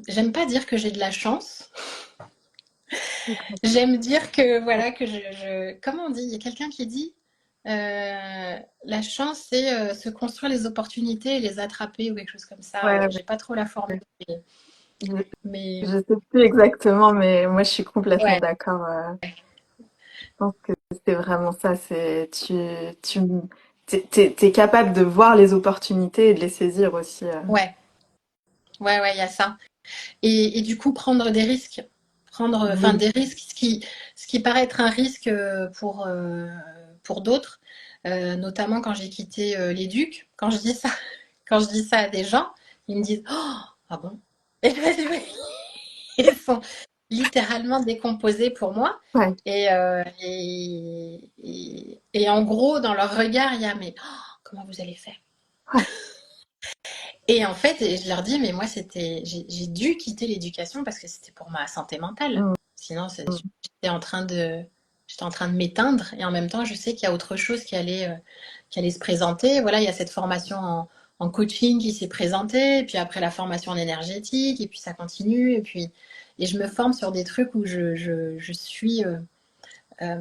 J'aime pas dire que j'ai de la chance. J'aime dire que voilà que comment on dit? Il y a quelqu'un qui dit la chance c'est se construire les opportunités et les attraper ou quelque chose comme ça. Ouais, J'ai pas trop la formule, je, mais je sais plus exactement, mais moi, je suis complètement ouais, d'accord. Je pense que c'est vraiment ça. T'es capable de voir les opportunités et de les saisir aussi. ouais, ouais, il y a ça. Et du coup prendre des risques, enfin Oui. des risques, ce qui paraît être un risque pour d'autres, notamment quand j'ai quitté l'éduc. Quand je dis ça, quand je dis ça à des gens, ils me disent oh, ah bon? Et ils sont littéralement décomposés pour moi. Ouais. Et en gros, dans leur regard, il y a mais oh, comment vous allez faire? Ouais. Et en fait, je leur dis, mais moi, j'ai dû quitter l'éducation parce que c'était pour ma santé mentale. Mm, Sinon, mm. j'étais en train de m'éteindre. Et en même temps, je sais qu'il y a autre chose qui allait se présenter. Voilà, il y a cette formation en coaching qui s'est présentée. Et puis après, la formation en énergétique. Et puis ça continue. Et je me forme sur des trucs où je suis euh,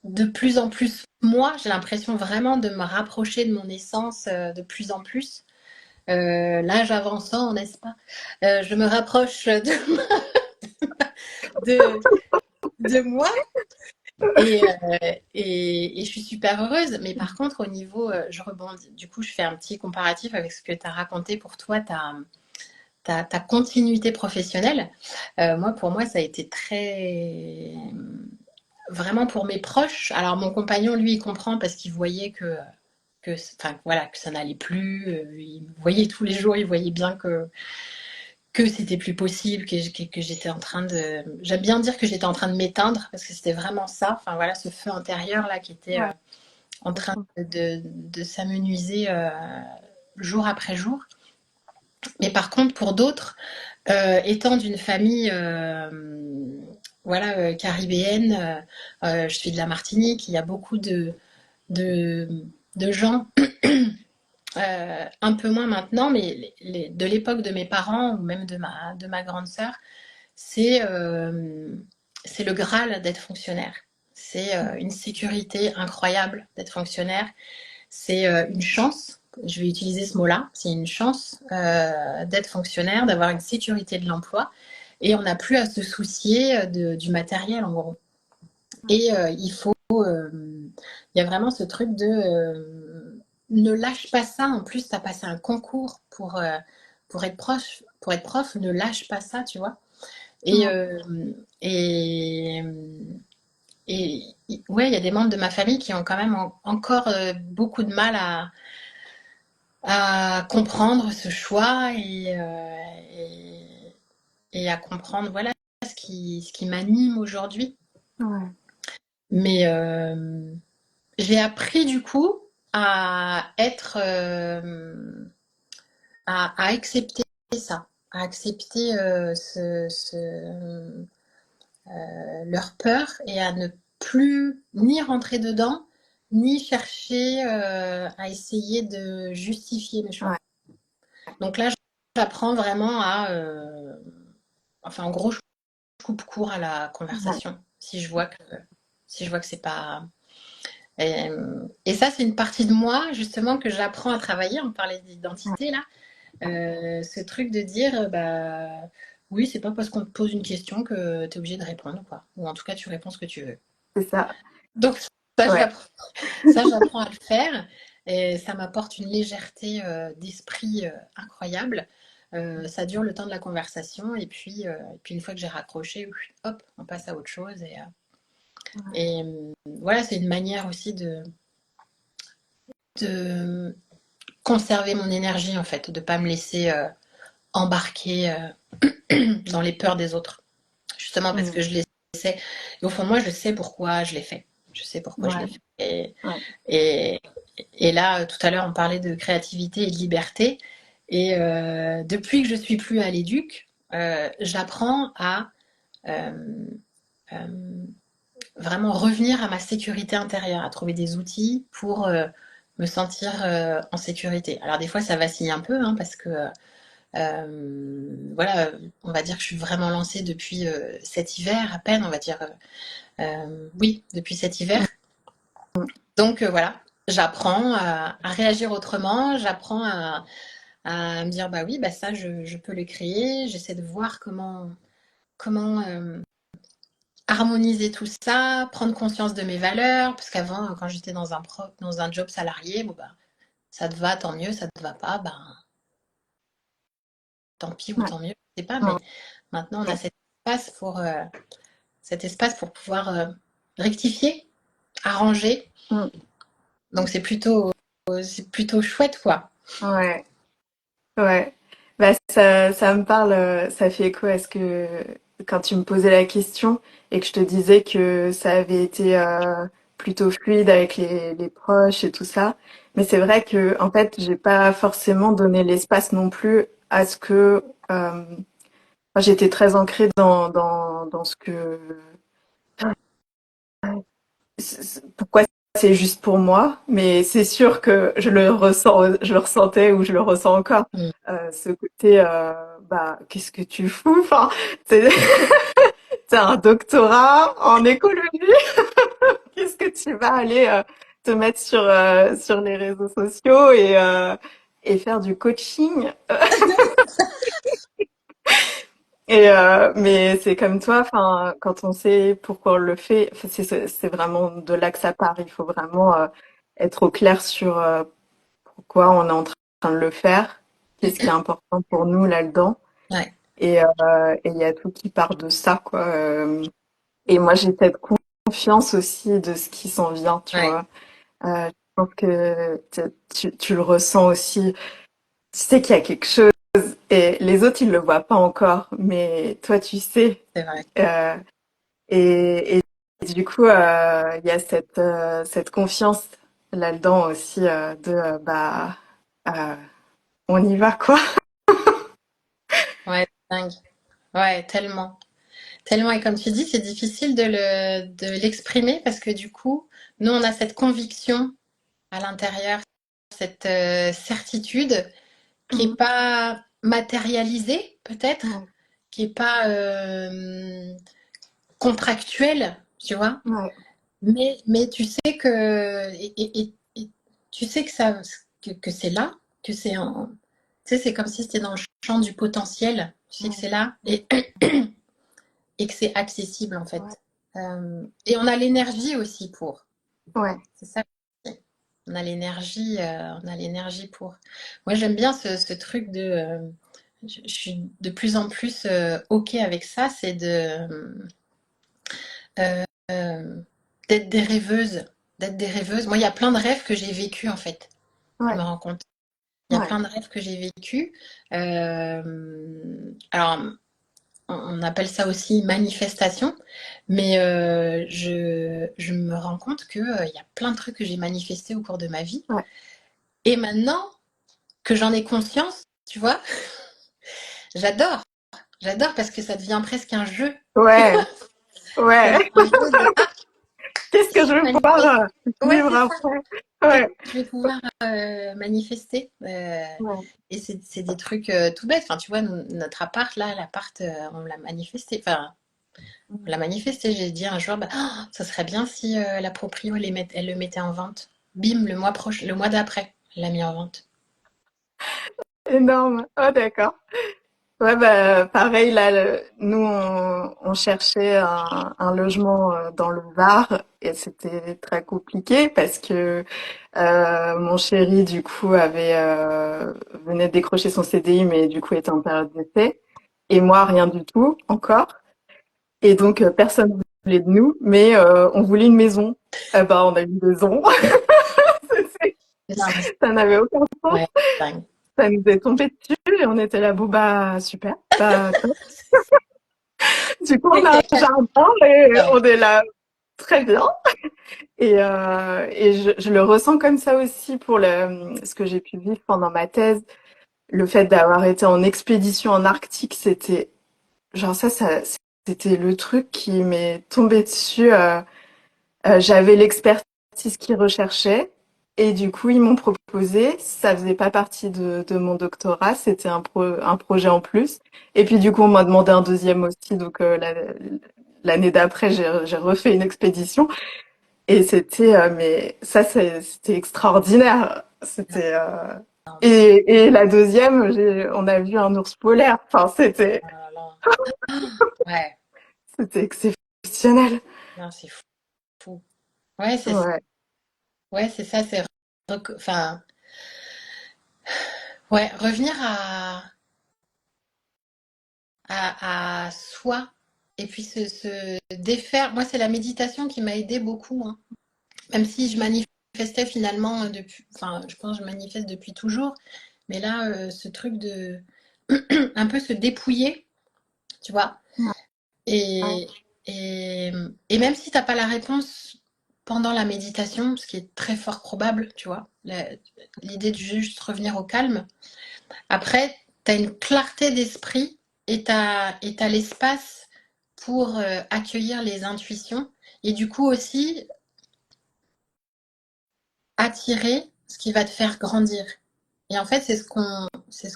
de plus en plus moi. J'ai l'impression vraiment de me rapprocher de mon essence de plus en plus. L'âge avançant, n'est-ce pas? Je me rapproche de, de moi Et je suis super heureuse. Mais par contre, au niveau, je rebondis. Du coup, je fais un petit comparatif avec ce que tu as raconté pour toi, ta continuité professionnelle. Moi, pour moi, ça a été très... Vraiment pour mes proches. Alors, mon compagnon, lui, il comprend parce qu'il voyait enfin, voilà, que ça n'allait plus. Il me voyait tous les jours, il voyait bien que c'était plus possible, que j'étais en train de... J'aime bien dire que j'étais en train de m'éteindre, parce que c'était vraiment ça. Enfin, voilà, ce feu intérieur, là, qui était Ouais, en train de s'amenuiser jour après jour. Mais par contre, pour d'autres, étant d'une famille voilà, caribéenne, je suis de la Martinique, il y a beaucoup de, de gens, un peu moins maintenant, mais de l'époque de mes parents ou même de ma grande sœur, c'est c'est le Graal d'être fonctionnaire. C'est une sécurité incroyable d'être fonctionnaire. C'est une chance, je vais utiliser ce mot-là, c'est une chance d'être fonctionnaire, d'avoir une sécurité de l'emploi. Et on n'a plus à se soucier du matériel, en gros. Et il y a vraiment ce truc de ne lâche pas ça. En plus, tu as passé un concours pour être prof, ne lâche pas ça, tu vois. Et, ouais, euh, et, ouais, il y a des membres de ma famille qui ont quand même encore beaucoup de mal à comprendre ce choix et à comprendre voilà ce qui m'anime aujourd'hui. ouais, Mais j'ai appris du coup à être, à accepter ça, à accepter leur peur et à ne plus ni rentrer dedans, ni chercher à essayer de justifier mes choix. ouais, Donc là, j'apprends vraiment à, enfin en gros, je coupe court à la ouais, conversation si je vois que c'est pas. Et ça, c'est une partie de moi justement que j'apprends à travailler. On parlait ouais, d'identité là. Ce truc de dire, bah, oui, c'est pas parce qu'on te pose une question que tu es obligé de répondre, quoi. Ou en tout cas, tu réponds ce que tu veux. c'est ça. Donc, ça, Ouais, j'apprends à le faire. Et ça m'apporte une légèreté d'esprit incroyable. Ça dure le temps de la conversation. Et puis une fois que j'ai raccroché, hop, on passe à autre chose. Voilà, c'est une manière aussi de conserver mon énergie, en fait, de ne pas me laisser embarquer dans les peurs des autres. Justement parce mm, que je les sais. Et au fond de moi, je sais pourquoi je l'ai fait. Je sais pourquoi je l'ai ouais, fait. ouais, Et, et là, tout à l'heure, on parlait de créativité et de liberté. Et depuis que je suis plus à l'éduc, j'apprends à euh, euh, vraiment revenir à ma sécurité intérieure, à trouver des outils pour me sentir en sécurité. Alors des fois, ça vacille un peu, hein, parce que voilà, on va dire que je suis vraiment lancée depuis cet hiver à peine, on va dire. Oui, depuis cet hiver. Donc voilà, j'apprends à réagir autrement, j'apprends à me dire bah oui, bah ça je peux le créer, j'essaie de voir comment harmoniser tout ça, prendre conscience de mes valeurs, parce qu'avant, quand j'étais dans un job salarié, bon bah ça te va, tant mieux, ça te va pas, ben tant pis ou ouais, tant mieux, je sais pas, ouais, mais maintenant on a cet espace pour pouvoir rectifier, arranger. mm, Donc c'est plutôt chouette quoi. ouais, ouais. Bah, ça me parle, ça fait écho à ce que, quand tu me posais la question et que je te disais que ça avait été plutôt fluide avec les proches et tout ça. Mais c'est vrai que, en fait, j'ai pas forcément donné l'espace non plus à ce que, enfin, j'étais très ancrée dans ce que, pourquoi c'est juste pour moi, mais c'est sûr que je le ressentais ou je le ressens encore. Mm. Ce côté, bah, qu'est-ce que tu fous? Enfin, c'est, t'as un doctorat en écologie. Qu'est-ce que tu vas aller te mettre sur les réseaux sociaux et faire du coaching? Mais c'est comme toi, enfin, quand on sait pourquoi on le fait, enfin, c'est vraiment de là que ça part. Il faut vraiment être au clair sur pourquoi on est en train de le faire, qu'est-ce qui est important pour nous là-dedans. Ouais, Et il y a tout qui part de ça, quoi. Et moi, j'ai cette confiance aussi de ce qui s'en vient, tu ouais, vois. Je pense que tu le ressens aussi. Tu sais qu'il y a quelque chose et les autres, ils le voient pas encore, mais toi, tu sais. c'est vrai. Euh, et du coup, il y a cette confiance là-dedans aussi bah, euh, on y va, quoi. Ouais, dingue. Ouais, tellement. Tellement. Et comme tu dis, c'est difficile de l'exprimer parce que du coup, nous, on a cette conviction à l'intérieur, cette certitude qui est Mm. pas matérialisée, peut-être, Ouais, qui est pas contractuelle, tu vois. ouais, Mais tu sais que et tu sais que que c'est là, que c'est en, tu sais, c'est comme si c'était dans le champ du potentiel. Tu sais que ouais, c'est là et que c'est accessible en ouais, fait. Et on a l'énergie aussi pour. ouais, C'est ça. On a l'énergie pour. Moi, j'aime bien ce truc de. Je suis de plus en plus ok avec ça, c'est de euh, d'être des rêveuses, d'être des rêveuses. Moi, il y a plein de rêves que j'ai vécus en fait. Je ouais, me rends compte. Il y a ouais, plein de rêves que j'ai vécus. Alors, on appelle ça aussi manifestation, mais je me rends compte que il y a plein de trucs que j'ai manifestés au cours de ma vie. ouais, Et maintenant que j'en ai conscience, tu vois, j'adore. J'adore parce que ça devient presque un jeu. ouais, Ça devient ouais. un jeu de ah, Qu'est-ce que je vais manifeste. pouvoir Ouais, vivre c'est ça. après? Qu'est-ce Ouais, que je vais pouvoir manifester ouais, et c'est des trucs tout bêtes. Enfin, tu vois, notre appart, là, l'appart, on l'a manifesté. Enfin, on l'a manifesté. J'ai dit un jour, bah, oh, ça serait bien si la proprio, elle le mettait en vente. Bim, le mois d'après, elle l'a mis en vente. énorme. Oh, d'accord. Ouais, bah, pareil, là, nous, on cherchait un logement dans le Var et c'était très compliqué parce que mon chéri, du coup, venait de décrocher son CDI, mais du coup, était en période d'essai. Et moi, rien du tout, encore. Et donc, personne voulait de nous, mais on voulait une maison. Eh ben, on a une maison. Non, mais Ça n'avait aucun sens. ouais, dingue. Ça nous est tombé dessus et on était là, bon, bah, super. Bah, top. Du coup, on C'est a un quelqu'un. jardin et Ouais, on est là, très bien. Et je le ressens comme ça aussi pour ce que j'ai pu vivre pendant ma thèse. Le fait d'avoir été en expédition en Arctique, c'était genre c'était le truc qui m'est tombé dessus. J'avais l'expertise qu'ils recherchaient et du coup ils m'ont proposé. Ça faisait pas partie de mon doctorat, c'était un projet en plus. Et puis du coup on m'a demandé un deuxième aussi, donc l'année d'après j'ai refait une expédition et c'était mais ça c'était extraordinaire. C'était et la deuxième on a vu un ours polaire. Enfin oh là là. Ouais, c'était exceptionnel. non, c'est fou. Ouais, Ouais, ouais, c'est ça, c'est enfin, ouais, revenir à soi et puis se défaire. Moi, c'est la méditation qui m'a aidé beaucoup, hein. Même si je manifestais finalement depuis, enfin, je pense que je manifeste depuis toujours, mais là, ce truc de un peu se dépouiller, tu vois, ouais, et, et, et même si t'as pas la réponse pendant la méditation, ce qui est très fort probable, tu vois, l'idée de juste revenir au calme. Après, tu as une clarté d'esprit et tu l'espace pour accueillir les intuitions et du coup aussi attirer ce qui va te faire grandir. Et en fait, c'est ce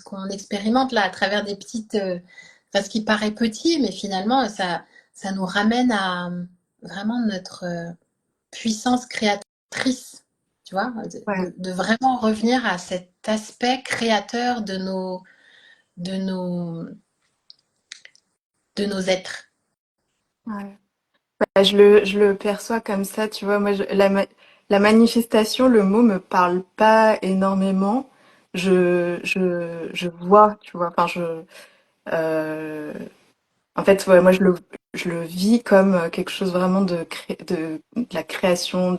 qu'on expérimente là à travers des petites, enfin, ce qui paraît petit, mais finalement, ça nous ramène à vraiment notre puissance créatrice, tu vois, ouais, de vraiment revenir à cet aspect créateur de nos, de nos êtres. Ouais. Bah, je le perçois comme ça, tu vois. Moi, la manifestation, le mot me parle pas énormément. Je vois, tu vois. Enfin, euh, en fait, ouais, moi, je le vis comme quelque chose vraiment de la création,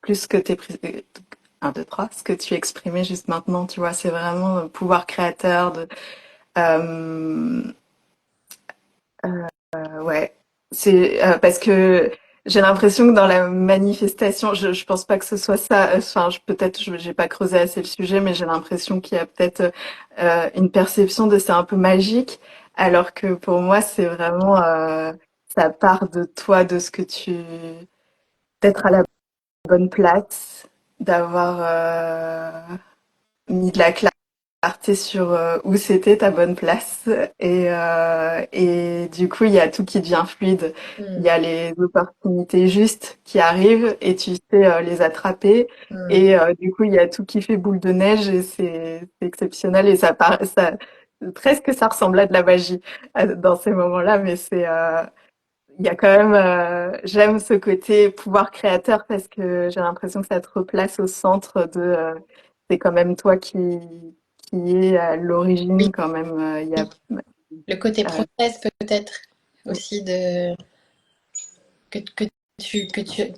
plus que un, deux, trois, ce que tu exprimais juste maintenant, tu vois. C'est vraiment pouvoir créateur euh, ouais, c'est parce que j'ai l'impression que dans la manifestation, je pense pas que ce soit ça. Enfin, peut-être j'ai pas creusé assez le sujet, mais j'ai l'impression qu'il y a peut-être une perception de c'est un peu magique, alors que pour moi c'est vraiment ça part de toi, de ce que d'être à la bonne place, d'avoir mis de la clarté sur où c'était ta bonne place et du coup il y a tout qui devient fluide. Il y Mm, a les opportunités justes qui arrivent et tu sais les attraper mm. et du coup il y a tout qui fait boule de neige et c'est exceptionnel et ça presque ça ressemble à de la magie dans ces moments-là, mais il y a quand même j'aime ce côté pouvoir créateur parce que j'ai l'impression que ça te replace au centre de c'est quand même toi qui est à Oui, l'origine quand même. Il y a le côté euh, process peut-être aussi que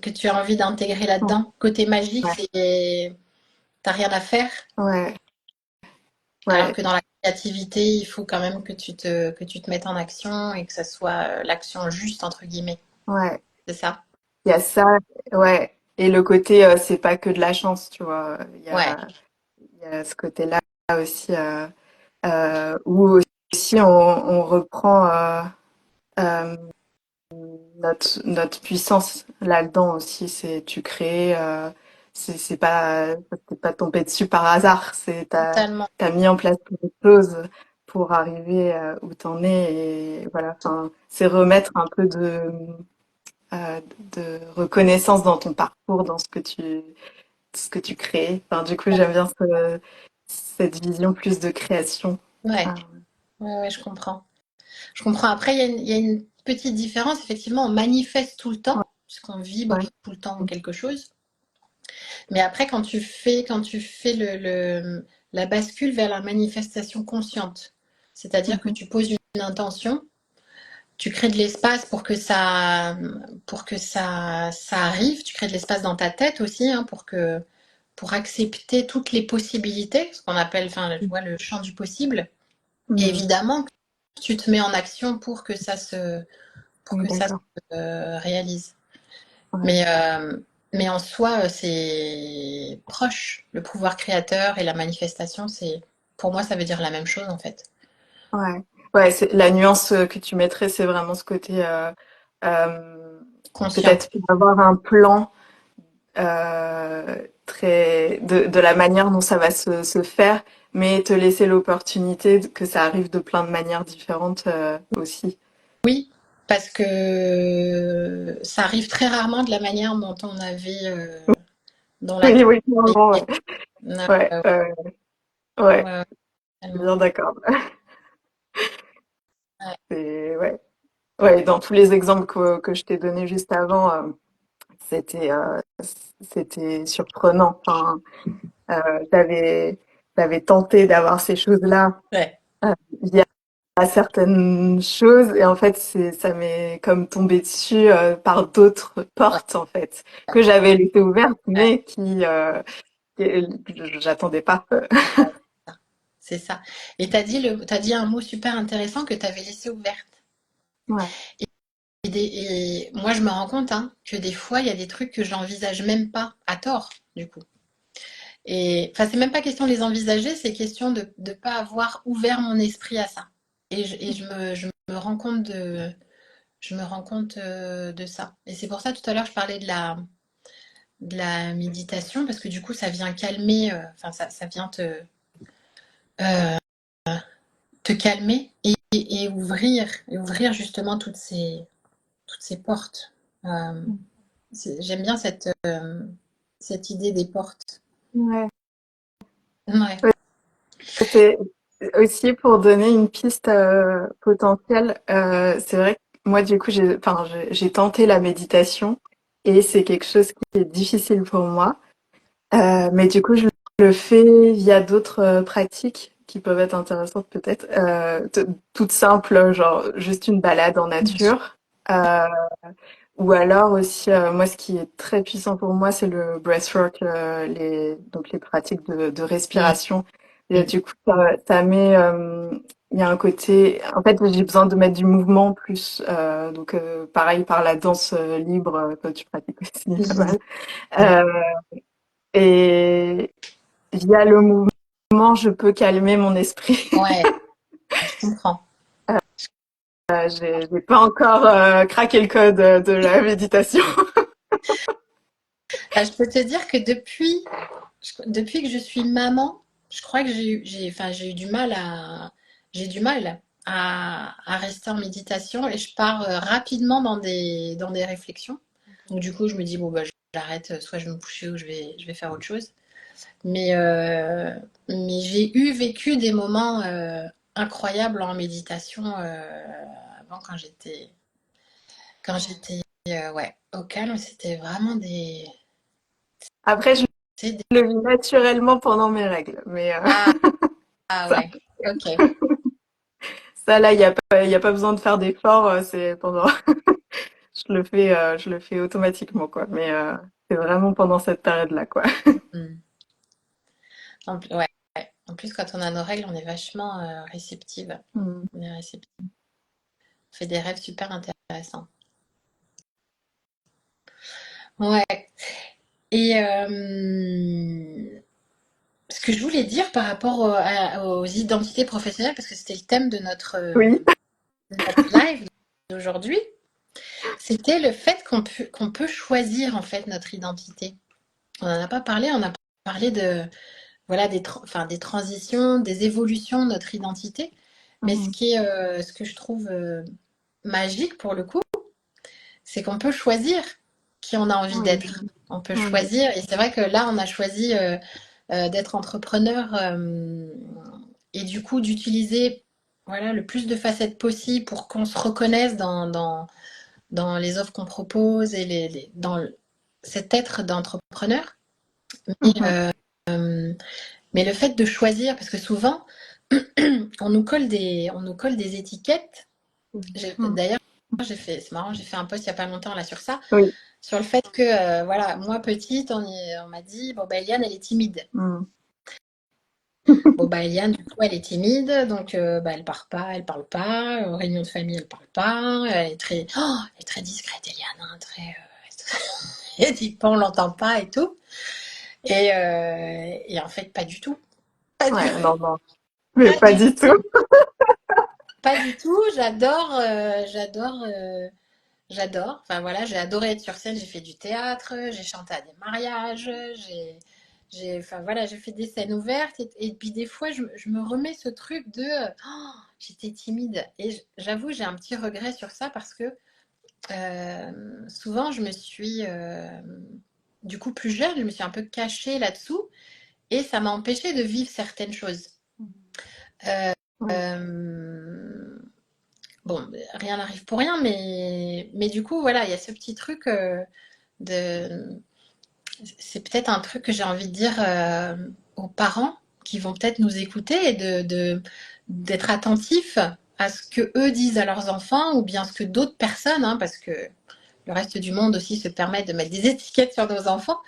tu as envie d'intégrer là-dedans. Côté magique, ouais, c'est t'as rien à faire, ouais, alors ouais, que dans la créativité, il faut quand même que tu te mettes en action et que ça soit l'action juste entre guillemets. ouais. C'est ça? Il y a ça, ouais. Et le côté c'est pas que de la chance, tu vois. Ouais. Il y a ce côté-là aussi où aussi on reprend euh, notre puissance là-dedans aussi, c'est tu crées, c'est pas tombé dessus par hasard, Totalement. t'as mis en place quelque chose pour arriver où t'en es et voilà, enfin, c'est remettre un peu de reconnaissance dans ton parcours, dans ce que tu crées. Enfin, du coup, j'aime bien cette vision plus de création. Ouais. Ah, Ouais, ouais, je comprends. Je comprends. Après, il y a une petite différence. Effectivement, on manifeste tout le ouais, temps, puisqu'on vibre ouais, tout le temps en quelque chose. Mais après, quand tu fais la bascule vers la manifestation consciente, c'est-à-dire que mhm, tu poses une intention, tu crées de l'espace pour que ça arrive, tu crées de l'espace dans ta tête aussi, hein, pour accepter toutes les possibilités, ce qu'on appelle, enfin, tu vois, le champ du possible. Et mhm, évidemment, tu te mets en action pour mhm, que ça se d'accord. réalise. Ouais, Mais en soi, c'est proche. Le pouvoir créateur et la manifestation, pour moi, ça veut dire la même chose en fait. ouais, ouais. C'est la nuance que tu mettrais, c'est vraiment ce côté euh, Conscient. peut-être pour avoir un plan très de la manière dont ça va se faire, mais te laisser l'opportunité que ça arrive de plein de manières différentes aussi. Oui, parce que ça arrive très rarement de la manière dont on avait dans la Oui, tête. oui, clairement, ouais. Ouais, Ouais, ouais, ouais, ouais, je suis tellement. bien d'accord. Ouais, Ouais. Ouais, dans tous les exemples que je t'ai donnés juste avant, c'était c'était surprenant. Enfin, t'avais tenté d'avoir ces choses-là ouais, via certaines choses et en fait ça m'est comme tombé dessus par d'autres ouais, portes en fait que j'avais laissées ouvertes ouais, mais que j'attendais pas. ouais, c'est ça. Et t'as dit un mot super intéressant que t'avais laissé ouverte. Ouais. Et moi, je me rends compte hein, que des fois, il y a des trucs que j'envisage même pas, à tort, du coup. Et enfin, c'est même pas question de les envisager, c'est question de ne pas avoir ouvert mon esprit à ça. Et je me rends compte de ça. Et c'est pour ça, tout à l'heure, je parlais de la méditation, parce que du coup, ça vient calmer, enfin, ça vient te calmer et ouvrir justement toutes ces portes. Euh, J'aime bien cette idée des portes. Ouais. Ouais, Ouais, aussi pour donner une piste potentielle, c'est vrai que moi du coup j'ai tenté la méditation et c'est quelque chose qui est difficile pour moi. Mais du coup je le fais via d'autres pratiques qui peuvent être intéressantes peut-être, toutes simples, genre juste une balade en Bien sûr. nature. Euh, Ou alors aussi, moi, ce qui est très puissant pour moi, c'est le breathwork, donc les pratiques de Mm, respiration. Et mm. du coup, ça met, il y a un côté, en fait, j'ai besoin de mettre du mouvement plus, donc pareil par la danse libre, que tu pratiques aussi pas Mhm. mal. Euh, et via le mouvement, je peux calmer mon esprit. Ouais, je comprends. J'ai pas encore craqué le code de la méditation. Je peux te dire que depuis que je suis maman, je crois que enfin, j'ai eu du mal j'ai du mal à rester en méditation et je pars rapidement dans des réflexions. Donc du coup, je me dis, bon, bah, j'arrête, soit je vais me coucher ou je vais faire autre chose. Mais, euh, mais j'ai vécu des moments incroyables en méditation avant quand j'étais ouais, au calme, c'était vraiment Après, c'est des- je le vis naturellement pendant mes règles. Mais Ah, ah ça, ouais, ok. ça là, il y a pas besoin de faire d'efforts. C'est pendant, je le fais automatiquement, quoi. Mais c'est vraiment pendant cette période-là, quoi. Hmm. Ouais. En plus, quand on a nos règles, on est vachement réceptive. Mm. On est réceptive. On fait des rêves super intéressants. Ouais. Et ce que je voulais dire par rapport aux identités professionnelles, parce que c'était le thème Oui. de notre live d'aujourd'hui, c'était le fait qu'on peut choisir en fait notre identité. On n'en a pas parlé, on a parlé de voilà enfin, des transitions, des évolutions de notre identité. Mais Mm. ce que je trouve magique pour le coup, c'est qu'on peut choisir qui on a envie Oui. d'être. On peut Oui. choisir, et c'est vrai que là, on a choisi d'être entrepreneur et du coup d'utiliser voilà, le plus de facettes possible pour qu'on se reconnaisse dans les offres qu'on propose et dans cet être d'entrepreneur. Mais, Mhm. mais le fait de choisir, parce que souvent, on nous colle des étiquettes. Mm. D'ailleurs, c'est marrant, j'ai fait un post il n'y a pas longtemps là sur ça, Oui. sur le fait que, voilà, moi petite, on m'a dit, bon, bah, Eliane, elle est timide. Mm. Bon, bah, Eliane, du coup, elle est timide, donc bah, elle part pas, elle parle pas, aux réunions de famille, elle parle pas, elle est très discrète, Eliane, hein, elle dit pas, on l'entend pas et tout. Et en fait, pas du tout. Pas du, Ouais, non, non. Mais pas pas du du tout. tout. Pas du tout. J'adore. Enfin voilà, j'ai adoré être sur scène. J'ai fait du théâtre, j'ai chanté à des mariages, enfin voilà, j'ai fait des scènes ouvertes. Et puis des fois, je me remets ce truc de, oh, j'étais timide. Et j'avoue, j'ai un petit regret sur ça parce que souvent, du coup plus jeune, je me suis un peu cachée là-dessous et ça m'a empêché de vivre certaines choses. Euh, Oui. euh, bon, rien n'arrive pour rien, mais du coup, voilà, il y a ce petit truc de. C'est peut-être un truc que j'ai envie de dire aux parents qui vont peut-être nous écouter et d'être attentifs à ce que eux disent à leurs enfants ou bien ce que d'autres personnes, hein, parce que le reste du monde aussi se permet de mettre des étiquettes sur nos enfants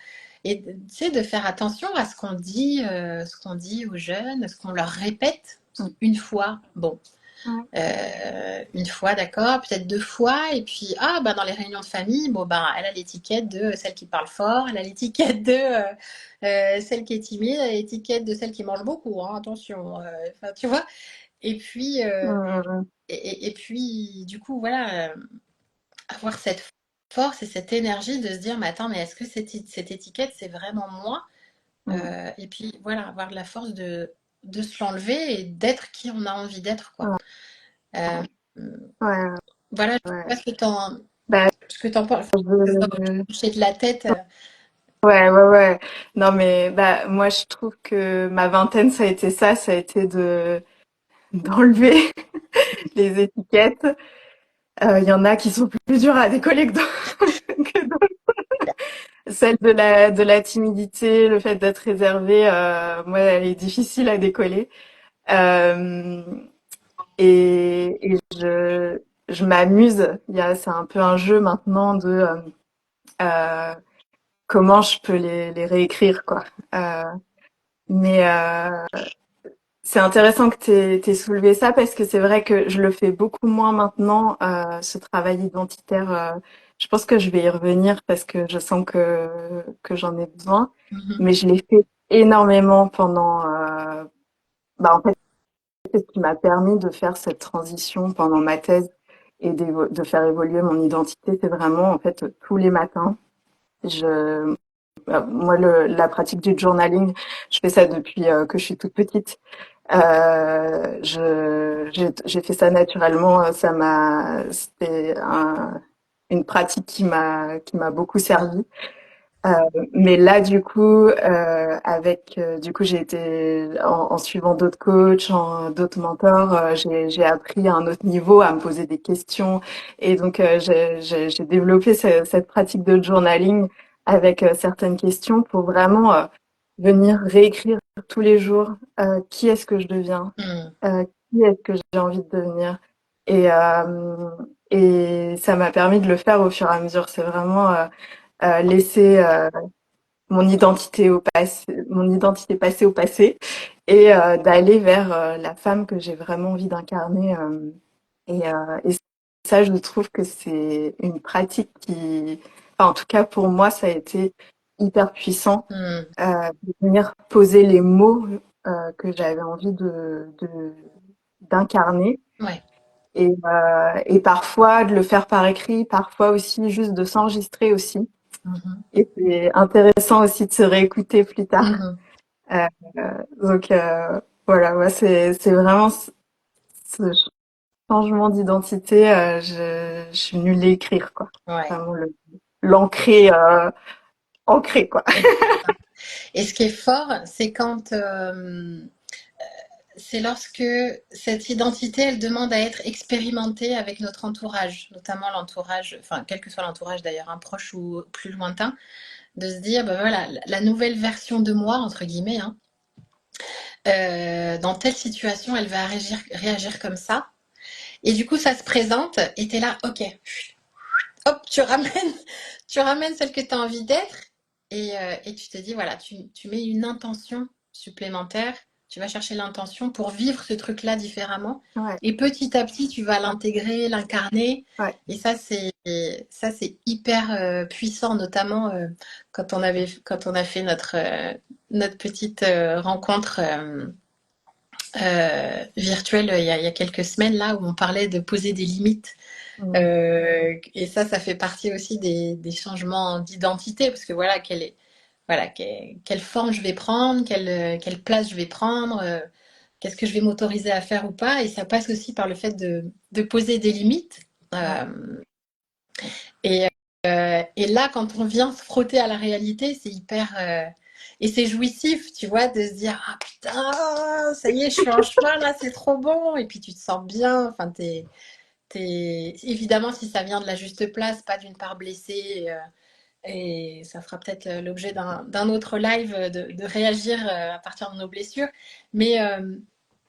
et tu sais, de faire attention à ce qu'on dit aux jeunes, ce qu'on leur répète Mm. une fois. Bon, Ouais. une fois, d'accord, peut-être deux fois, et puis ah bah dans les réunions de famille, bon bah elle a l'étiquette de celle qui parle fort, elle a l'étiquette de celle qui est timide, elle a l'étiquette de celle qui mange beaucoup, hein, attention, enfin tu vois. Et puis Mm, mm, mm. et puis du coup voilà, avoir cette force et cette énergie de se dire mais attends mais est-ce que cette étiquette c'est vraiment moi? Mm. Et puis voilà, avoir de la force de se l'enlever et d'être qui on a envie d'être quoi. Ouais. Euh, Ouais. Voilà, je sais Ouais. pas Bah, ce que t'en penses. Je peux pas je- toucher de la tête. ouais, ouais, ouais. Non, mais bah, moi, je trouve que ma vingtaine, ça a été ça. Ça a été de d'enlever les étiquettes. Il y en a qui sont plus dures à décoller que d'autres. Celle de la timidité, le fait d'être réservé, moi, elle est difficile à décoller. Euh, et je m'amuse. C'est un peu un jeu maintenant de euh, comment je peux les réécrire, quoi. Euh, mais c'est intéressant que t'aies soulevé ça parce que c'est vrai que je le fais beaucoup moins maintenant, ce travail identitaire. Je pense que je vais y revenir parce que je sens que j'en ai besoin. Mhm. Mais je l'ai fait énormément pendant, en fait, c'est ce qui m'a permis de faire cette transition pendant ma thèse et de faire évoluer mon identité. C'est vraiment, en fait, tous les matins, je, moi, la pratique du journaling, je fais ça depuis que je suis toute petite. J'ai fait ça naturellement. C'était une pratique qui m'a beaucoup servi. Euh, mais là, du coup, du coup, j'ai été en suivant d'autres coachs, d'autres mentors, j'ai appris à un autre niveau à me poser des questions, et donc j'ai développé cette pratique de journaling avec certaines questions pour vraiment venir réécrire tous les jours qui est-ce que je deviens, Mhm. qui est-ce que j'ai envie de devenir, et et ça m'a permis de le faire au fur et à mesure. C'est vraiment laisser mon identité passée au passé et d'aller vers la femme que j'ai vraiment envie d'incarner. Et ça, je trouve que c'est une pratique enfin, en tout cas pour moi, ça a été hyper puissant Mhm. de venir poser les mots que j'avais envie d'incarner. Ouais. Et parfois de le faire par écrit, parfois aussi juste de s'enregistrer aussi. Mhm. Et c'est intéressant aussi de se réécouter plus tard. Mhm. Euh, donc voilà, ouais, c'est vraiment ce changement d'identité. Je suis nulle à écrire, quoi. Ouais. Vraiment l'ancrer, ancré, quoi. Et, et ce qui est fort, c'est quand c'est lorsque cette identité, elle demande à être expérimentée avec notre entourage, notamment l'entourage, enfin, quel que soit l'entourage d'ailleurs, un proche ou plus lointain, de se dire, ben voilà, la nouvelle version de moi, entre guillemets, hein, dans telle situation, elle va réagir comme ça. Et du coup, ça se présente et tu es là, ok, hop, tu ramènes celle que tu as envie d'être et tu te dis, voilà, tu mets une intention supplémentaire, tu vas chercher l'intention pour vivre ce truc-là différemment. Ouais, Et petit à petit, tu vas l'intégrer, l'incarner. ouais. Et ça, c'est hyper puissant, notamment quand on a fait notre petite rencontre virtuelle il y a quelques semaines, là, où on parlait de poser des limites. Mm. Et ça fait partie aussi des changements d'identité, parce que voilà, quelle forme je vais prendre, quelle place je vais prendre, qu'est-ce que je vais m'autoriser à faire ou pas. Et ça passe aussi par le fait de poser des limites. Ouais, Euh, et, et là, quand on vient se frotter à la réalité, c'est hyper. Et c'est jouissif, tu vois, de se dire, ah putain, ça y est, je suis en chemin, là, c'est trop bon. Et puis tu te sens bien. Enfin, évidemment, si ça vient de la juste place, pas d'une part blessée. Et ça fera peut-être l'objet d'un autre live de réagir à partir de nos blessures, mais, euh,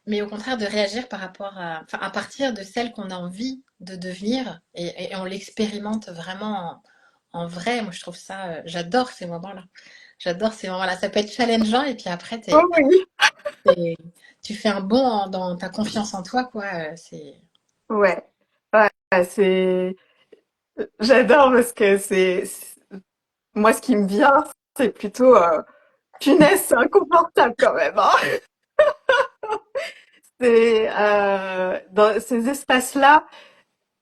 mais au contraire de réagir par rapport enfin, à partir de celle qu'on a envie de devenir et on l'expérimente vraiment en vrai. Moi, je trouve ça, j'adore ces moments-là. J'adore ces moments-là. Ça peut être challengeant et puis après, oh oui, t'es- tu fais un bond dans ta confiance en toi, quoi. ouais, ouais, j'adore parce que moi, ce qui me vient, c'est plutôt, punaise, c'est inconfortable quand même, hein. C'est dans ces espaces-là,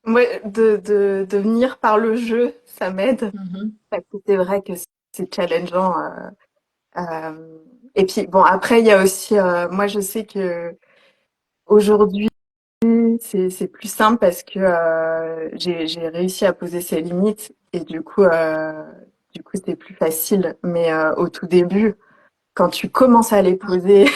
moi, de venir par le jeu, ça m'aide. Mhm. Parce que c'est vrai que c'est challengeant. Euh, et puis bon, après, il y a aussi, moi, je sais que aujourd'hui, c'est plus simple parce que j'ai réussi à poser ses limites et du coup, c'est plus facile. Mais au tout début, quand tu commences à les poser,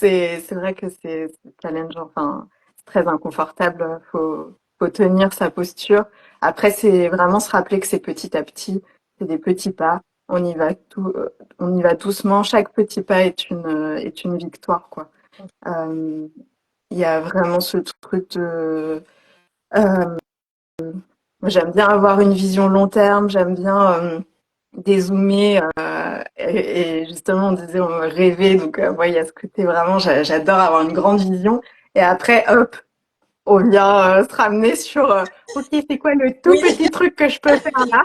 c'est vrai que c'est challengeant. Enfin, c'est très inconfortable. Faut tenir sa posture. Après, c'est vraiment se rappeler que c'est petit à petit. C'est des petits pas. On y va doucement. Chaque petit pas est une victoire, quoi. Euh, Il y a vraiment ce truc de, euh, moi, j'aime bien avoir une vision long terme. J'aime bien, dézoomer, et justement, on disait, on rêvait, donc, ouais, il y a ce côté vraiment, j'adore avoir une grande vision. Et après, hop, on vient se ramener sur, ok, c'est quoi le tout Oui. petit truc que je peux faire là?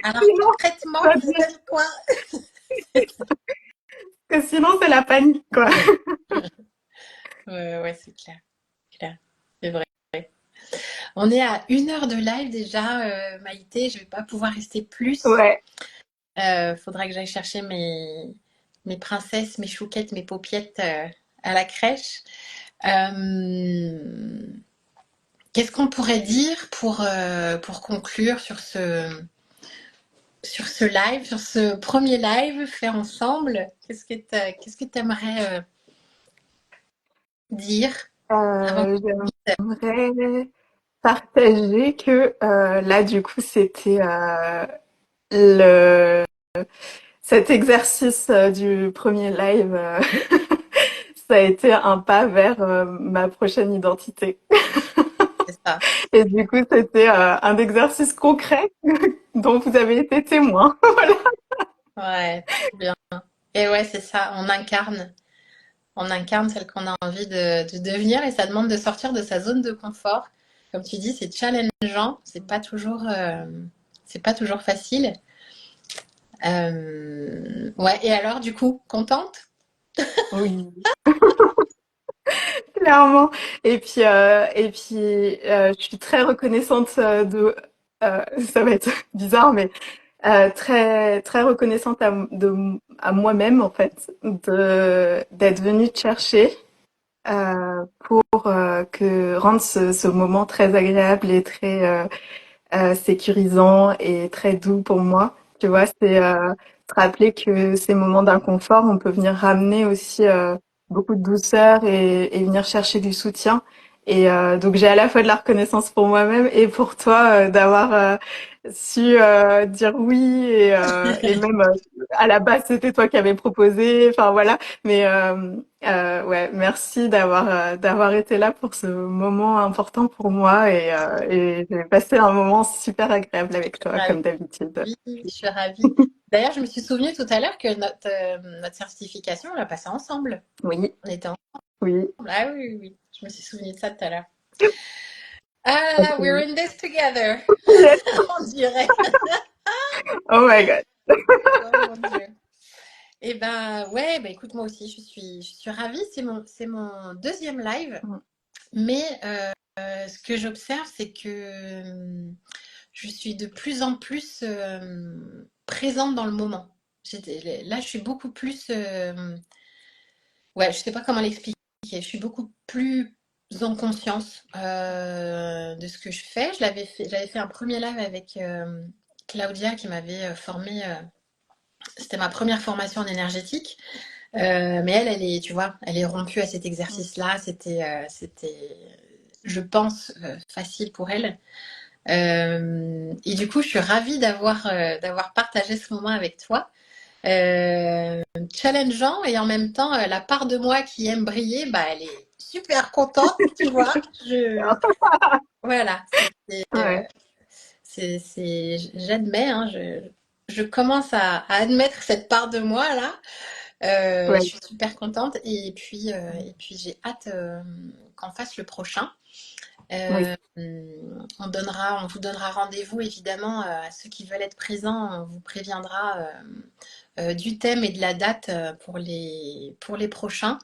Alors Sinon, concrètement, ça je devient- donne quoi? que sinon c'est la panique, quoi. Ouais, c'est clair, clair. C'est vrai. On est à 1 heure de live déjà, Maïté. Je vais pas pouvoir rester plus. Ouais. Faudra que j'aille chercher mes princesses, mes chouquettes, mes paupiettes à la crèche. Euh, Qu'est-ce qu'on pourrait dire pour conclure sur ce live, sur ce premier live fait ensemble? Qu'est-ce que tu aimerais dire avant Euh, J'aimerais partager que, là, du coup, c'était, le cet exercice, du premier live, ça a été un pas vers, ma prochaine identité. c'est ça? Et du coup, c'était, un exercice concret dont vous avez été témoin. Ouais, trop bien. Et ouais, c'est ça, on incarne celle qu'on a envie de devenir et ça demande de sortir de sa zone de confort. Comme tu dis, c'est challengeant, c'est pas toujours facile. Ouais, et alors, du coup, contente? Oui, clairement. Je suis très reconnaissante, ça va être bizarre, mais très reconnaissante à moi-même, en fait, d'être venue te chercher, pour, rendre ce moment très agréable et très, sécurisant et très doux pour moi. Tu vois, c'est, se rappeler que ces moments d'inconfort, on peut venir ramener aussi, beaucoup de douceur et venir chercher du soutien. Et, donc j'ai à la fois de la reconnaissance pour moi-même et pour toi, d'avoir, su, dire oui, et même, à la base c'était toi qui avais proposé. Enfin voilà. Mais, ouais, merci d'avoir été là pour ce moment important pour moi, et j'ai passé un moment super agréable avec toi, Ravie, comme d'habitude. je suis ravie. D'ailleurs, je me suis souvenu tout à l'heure que notre certification, on l'a passée ensemble. Oui, On était ensemble. oui. Ah oui, oui, oui. Je me suis souvenu de ça tout à l'heure. Ah, we're in this together, Yes. on dirait. Oh my God. Oh mon Dieu. Eh ben, ouais, bah écoute, moi aussi, je suis ravie. C'est mon deuxième live. Mais ce que j'observe, c'est que je suis de plus en plus présente dans le moment. Là, je suis beaucoup plus. Ouais, je sais pas comment l'expliquer. Je suis beaucoup plus en conscience de ce que je fais. J'avais fait un premier live avec Claudia qui m'avait formée. C'était ma première formation en énergétique. Mais elle est, tu vois, elle est rompue à cet exercice-là. C'était, je pense, facile pour elle. Et du coup, je suis ravie d'avoir partagé ce moment avec toi. Challengeant et en même temps, la part de moi qui aime briller, bah, elle est super contente, tu vois. Voilà, Ouais, j'admets, hein, je commence à admettre cette part de moi là. Je ouais, suis super contente et puis j'ai hâte qu'on fasse le prochain. oui, On vous donnera rendez-vous évidemment à ceux qui veulent être présents. On vous préviendra du thème et de la date pour les prochains.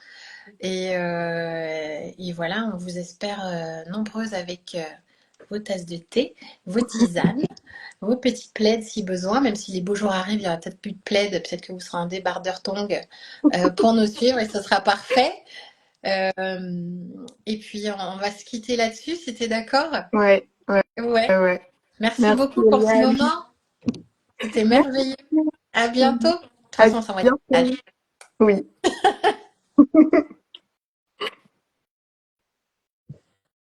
Et voilà, on vous espère nombreuses avec vos tasses de thé, vos tisanes, vos petits plaids si besoin. Même si les beaux jours arrivent, il n'y aura peut-être plus de plaids. Peut-être que vous serez en débardeur tongs pour nous suivre et ce sera parfait. Euh, et puis on va se quitter là-dessus, si t'es d'accord? ouais, ouais, Ouais. ouais. Merci Merci, beaucoup pour ce Eliane. moment. C'était Merci. merveilleux. À bientôt. De toute À façon, on s'envoie des bientôt. messages. Oui.